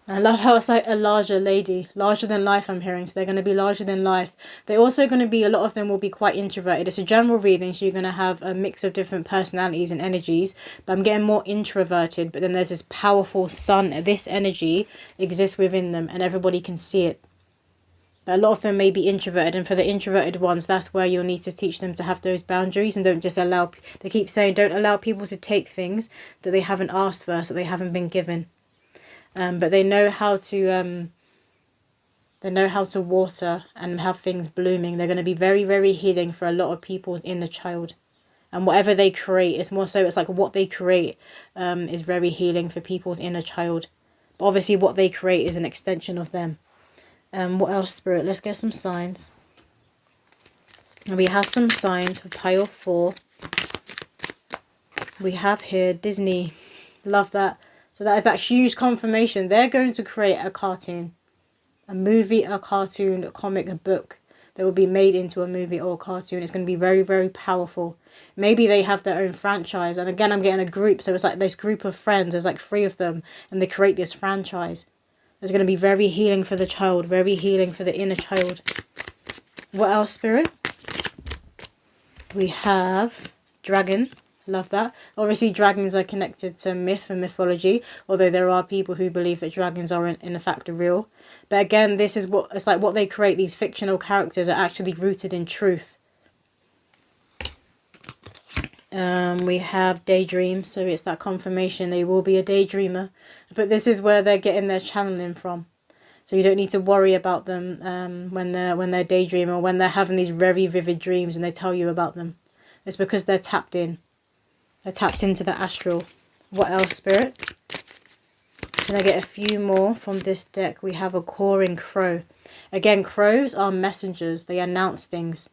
I love how it's like a larger lady, larger than life I'm hearing. So they're going to be larger than life. They're also going to be, a lot of them will be quite introverted. It's a general reading, so you're going to have a mix of different personalities and energies. But I'm getting more introverted. But then there's this powerful sun. This energy exists within them and everybody can see it. But a lot of them may be introverted. And for the introverted ones, that's where you'll need to teach them to have those boundaries. And don't just allow, they keep saying, don't allow people to take things that they haven't asked for, that they haven't been given. But they know how to water and have things blooming. They're going to be very, very healing for a lot of people's inner child. And whatever they create, it's more so, it's like what they create is very healing for people's inner child. But obviously what they create is an extension of them. What else, Spirit? Let's get some signs. And we have some signs for pile 4. We have here Disney. Love that. So that is that huge confirmation. They're going to create a cartoon, a movie, a cartoon, a comic, a book that will be made into a movie or a cartoon. It's going to be very, very powerful. Maybe they have their own franchise. And again, I'm getting a group. So it's like this group of friends. There's like 3 of them. And they create this franchise. It's going to be very healing for the child. Very healing for the inner child. What else, Spirit? We have Dragon. Love that. Obviously dragons are connected to myth and mythology, although there are people who believe that dragons are in fact real. But again, this is what it's like, what they create, these fictional characters are actually rooted in truth. We have daydreams, so it's that confirmation they will be a daydreamer. But this is where they're getting their channeling from. So you don't need to worry about them when they're daydreaming, or when they're having these very vivid dreams and they tell you about them. It's because they're tapped in. They're tapped into the astral. What else, Spirit? Can I get a few more from this deck? We have a cawing crow. Again, crows are messengers. They announce things.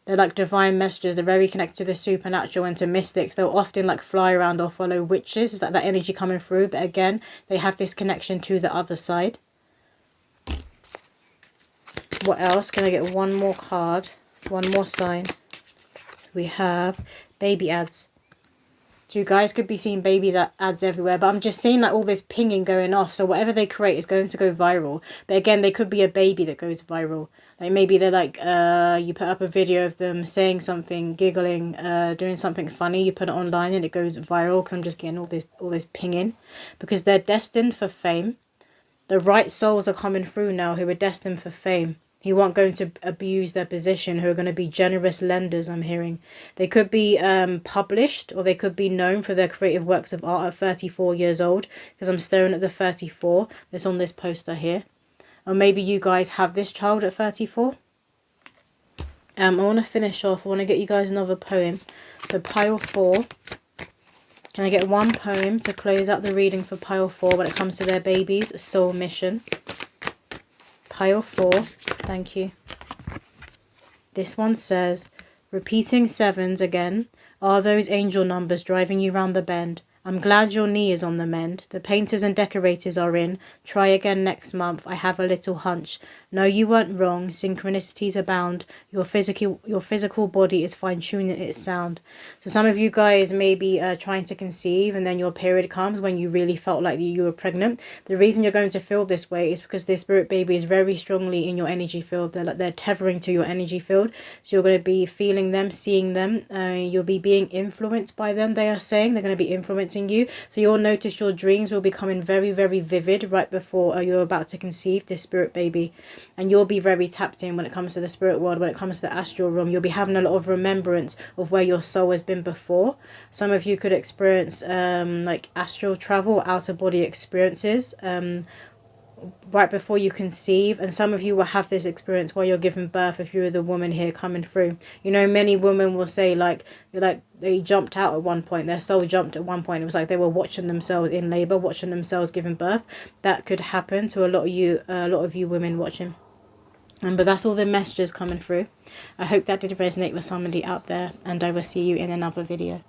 They're like divine messengers. They're very connected to the supernatural and to mystics. They'll often like fly around or follow witches. It's like that energy coming through. But again, they have this connection to the other side. What else? Can I get one more card? One more sign. We have baby ads. So you guys could be seeing babies ads everywhere, but I'm just seeing like all this pinging going off. So whatever they create is going to go viral. But again, they could be a baby that goes viral. Like maybe they're like, you put up a video of them saying something, giggling, doing something funny. You put it online and it goes viral, because I'm just getting all this pinging, because they're destined for fame. The right souls are coming through now who are destined for fame, who aren't going to abuse their position, who are going to be generous lenders, I'm hearing. They could be published, or they could be known for their creative works of art at 34 years old, because I'm staring at the 34 that's on this poster here. Or maybe you guys have this child at 34. I want to finish off. I want to get you guys another poem. So pile 4. Can I get one poem to close out the reading for pile 4 when it comes to their babies' soul mission? Pile 4. Thank you. This one says, repeating sevens again. Are those angel numbers driving you round the bend? I'm glad your knee is on the mend. The painters and decorators are in. Try again next month. I have a little hunch. No, you weren't wrong. Synchronicities abound. Your physical body is fine-tuning its sound. So some of you guys may be trying to conceive, and then your period comes when you really felt like you were pregnant. The reason you're going to feel this way is because this spirit baby is very strongly in your energy field. They're tethering to your energy field. So you're going to be feeling them, seeing them. You'll be being influenced by them, they are saying. They're going to be influencing you. So you'll notice your dreams will be coming very, very vivid right before you're about to conceive this spirit baby. And you'll be very tapped in when it comes to the spirit world, when it comes to the astral realm. You'll be having a lot of remembrance of where your soul has been before. Some of you could experience like astral travel, outer body experiences right before you conceive, and some of you will have this experience while you're giving birth if you're the woman here coming through. You know, many women will say like they jumped out at one point, their soul jumped at one point. It was like they were watching themselves in labor, watching themselves giving birth. That could happen to a lot of you women watching. But that's all the messages coming through. I hope that did resonate with somebody out there, and I will see you in another video.